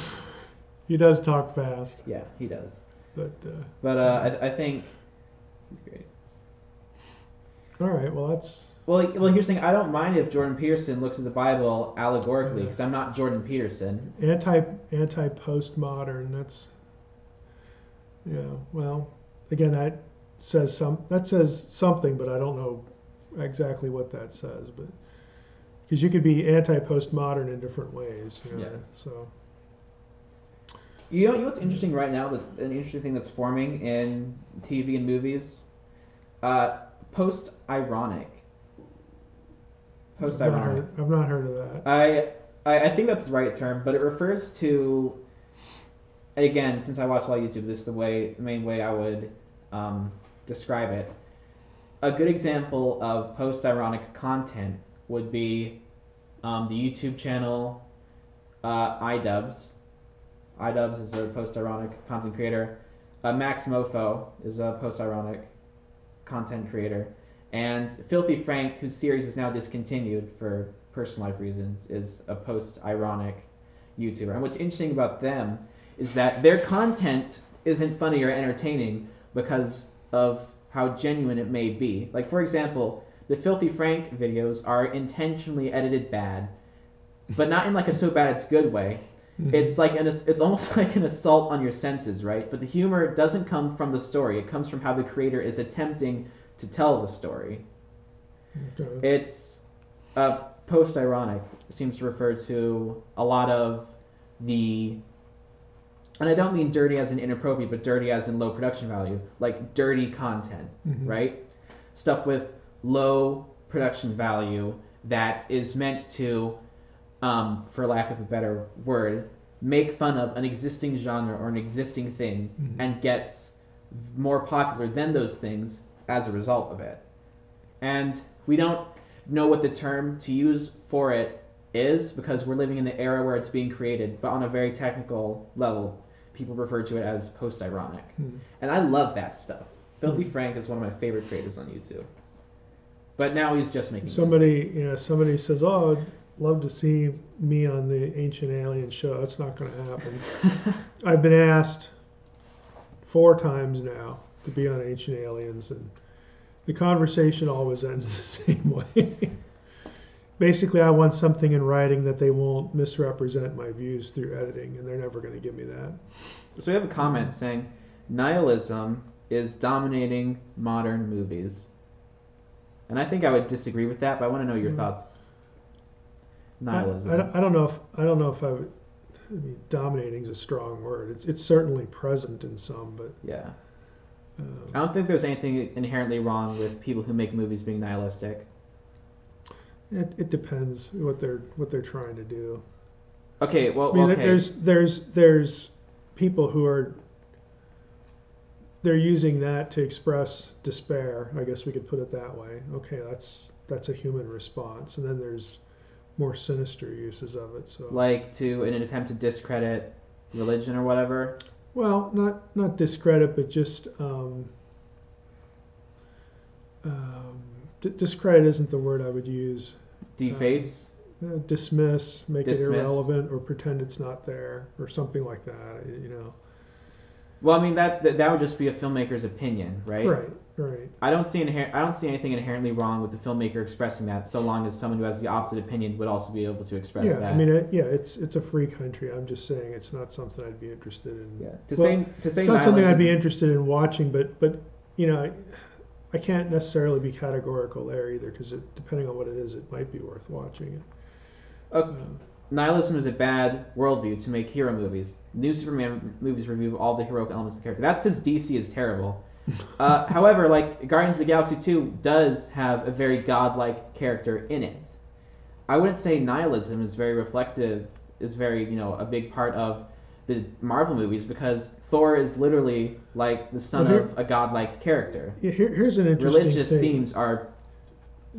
Speaker 2: He does talk fast,
Speaker 1: yeah, he does.
Speaker 2: but
Speaker 1: I think he's great.
Speaker 2: all right. Well, that's
Speaker 1: Well, here's the thing. I don't mind if Jordan Peterson looks at the Bible allegorically, because I'm not Jordan Peterson.
Speaker 2: anti postmodern. That's yeah. Well, again, that says something, but I don't know exactly what that says. But because you could be anti postmodern in different ways. You know,
Speaker 1: Yeah.
Speaker 2: So.
Speaker 1: You know what's interesting right now? An interesting thing that's forming in TV and movies? Post-ironic. Post-ironic.
Speaker 2: I've not heard of that.
Speaker 1: I think that's the right term, but it refers to, again, since I watch a lot of YouTube, this is the main way I would describe it. A good example of post-ironic content would be the YouTube channel iDubbbz. iDubbbz is a post-ironic content creator. Max Mofo is a post-ironic content creator. And Filthy Frank, whose series is now discontinued for personal life reasons, is a post-ironic YouTuber. And what's interesting about them is that their content isn't funny or entertaining because of how genuine it may be. Like, for example, the Filthy Frank videos are intentionally edited bad, but not in like a so bad it's good way. It's like it's almost like an assault on your senses, right? But the humor doesn't come from the story. It comes from how the creator is attempting to tell the story.
Speaker 2: Okay.
Speaker 1: It's post-ironic. It seems to refer to a lot of the, and I don't mean dirty as in inappropriate, but dirty as in low production value, like dirty content, right? Stuff with low production value that is meant to, for lack of a better word, make fun of an existing genre or an existing thing and gets more popular than those things as a result of it. And we don't know what the term to use for it is because we're living in the era where it's being created, but on a very technical level, people refer to it as post-ironic. And I love that stuff. Filthy Frank is one of my favorite creators on YouTube. But now he's just making
Speaker 2: Somebody says, "Oh, I'd love to see me on the Ancient Alien show." That's not going to happen. I've been asked 4 times now to be on Ancient Aliens, and the conversation always ends the same way. Basically, I want something in writing that they won't misrepresent my views through editing, and they're never going to give me that.
Speaker 1: So we have a comment saying, nihilism is dominating modern movies. And I think I would disagree with that, but I want to know your thoughts. Nihilism.
Speaker 2: I don't know if I would. I mean, dominating is a strong word. It's certainly present in some, but
Speaker 1: Yeah. I don't think there's anything inherently wrong with people who make movies being nihilistic.
Speaker 2: it depends what they're trying to do.
Speaker 1: Okay, well,
Speaker 2: I mean,
Speaker 1: okay.
Speaker 2: there's people who are they're using that to express despair. I guess we could put it that way. Okay, that's a human response, and then there's more sinister uses of it. So
Speaker 1: Like in an attempt to discredit religion or whatever.
Speaker 2: Well, not discredit, but just discredit isn't the word I would use.
Speaker 1: Deface.
Speaker 2: Dismiss, make it
Speaker 1: Dismiss.
Speaker 2: irrelevant, or pretend it's not there, or something like that.
Speaker 1: Well, I mean that would just be a filmmaker's opinion, right?
Speaker 2: Right.
Speaker 1: I don't see anything inherently wrong with the filmmaker expressing that, so long as someone who has the opposite opinion would also be able to express
Speaker 2: Yeah,
Speaker 1: that.
Speaker 2: I mean, it's a free country. I'm just saying it's not something I'd be interested in.
Speaker 1: Yeah.
Speaker 2: It's not something I'd be interested in watching, but I can't necessarily be categorical there either, because depending on what it is, it might be worth watching it.
Speaker 1: Nihilism is a bad worldview to make hero movies. New Superman movies remove all the heroic elements of the character. That's because DC is terrible. However, like Guardians of the Galaxy 2 does have a very godlike character in it. I wouldn't say nihilism is very reflective, is very, a big part of the Marvel movies, because Thor is literally like the son of a godlike character.
Speaker 2: Yeah, here's an interesting
Speaker 1: Religious
Speaker 2: thing.
Speaker 1: themes are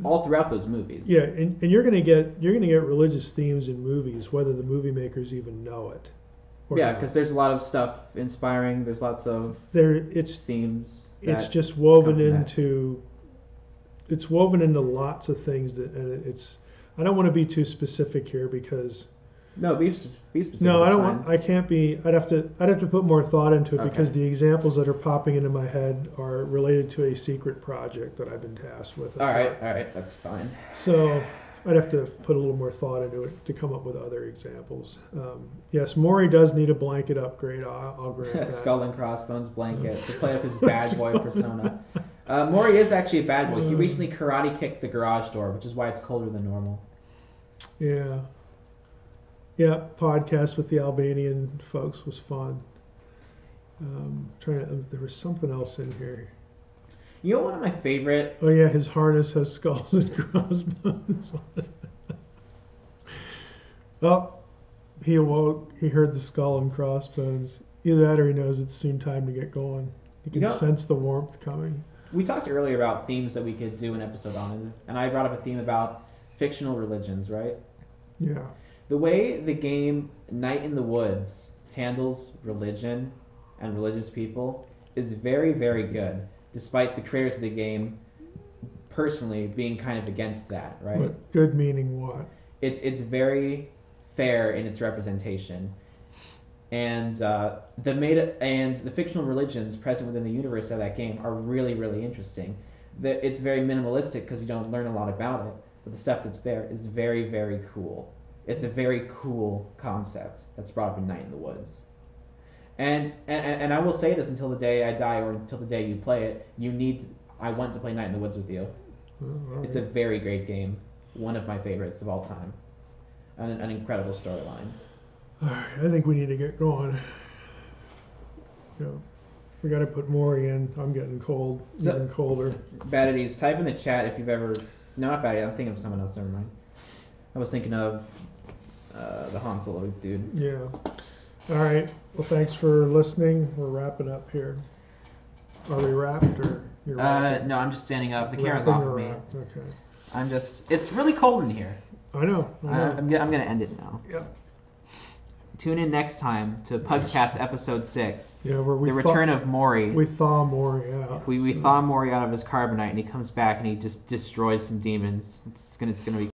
Speaker 1: all throughout those movies.
Speaker 2: Yeah, and you're gonna get religious themes in movies, whether the movie makers even know it.
Speaker 1: Yeah, because there's a lot of stuff inspiring. There's lots of themes.
Speaker 2: It's just woven into. It's woven into lots of things and it's. I don't want to be too specific here because.
Speaker 1: No, be specific.
Speaker 2: No, I don't want. I can't be. I'd have to put more thought into it because the examples that are popping into my head are related to a secret project that I've been tasked with.
Speaker 1: All right, that's fine.
Speaker 2: So I'd have to put a little more thought into it to come up with other examples. Yes, Mori does need a blanket upgrade. I'll grant that.
Speaker 1: Skull and crossbones blanket to play up his bad boy persona. Mori is actually a bad boy. He recently karate kicked the garage door, which is why it's colder than normal.
Speaker 2: Yeah. Yeah, podcast with the Albanian folks was fun. There was something else in here.
Speaker 1: You know, one of my favorite.
Speaker 2: Oh yeah, his harness has skulls and crossbones on it. Oh, he awoke. He heard the skull and crossbones. Either that, or he knows it's soon time to get going. He can sense the warmth coming.
Speaker 1: We talked earlier about themes that we could do an episode on, and I brought up a theme about fictional religions, right?
Speaker 2: Yeah.
Speaker 1: The way the game Night in the Woods handles religion and religious people is very, very good, despite the creators of the game personally being kind of against that, right?
Speaker 2: What good meaning what?
Speaker 1: It's very fair in its representation, and the fictional religions present within the universe of that game are really, really interesting. It's very minimalistic because you don't learn a lot about it, but the stuff that's there is very, very cool. It's a very cool concept that's brought up in Night in the Woods. And I will say this until the day I die or until the day you play it, I want to play Night in the Woods with you.
Speaker 2: Right.
Speaker 1: It's a very great game. One of my favorites of all time. An incredible storyline.
Speaker 2: All right, I think we need to get going. Yeah. We got to put Mori in. I'm getting cold. Getting colder.
Speaker 1: Bad Idiots, type in the chat if you've ever... No, not Bad Idiots. I'm thinking of someone else. Never mind. I was thinking of the Han Solo dude.
Speaker 2: Yeah. All right. Well, thanks for listening. We're wrapping up here. Are we wrapped or you're wrapping?
Speaker 1: No, I'm just standing up. The camera's
Speaker 2: Wrapping
Speaker 1: off
Speaker 2: or
Speaker 1: of me.
Speaker 2: wrapped? Okay.
Speaker 1: I'm just... It's really cold in here.
Speaker 2: I know.
Speaker 1: I'm going to end it now.
Speaker 2: Yep.
Speaker 1: Tune in next time to PugCast episode 6.
Speaker 2: Yeah, where
Speaker 1: the return of Mori.
Speaker 2: We thaw Mori out.
Speaker 1: We thaw Mori out of his carbonite, and he comes back and he just destroys some demons. It's gonna be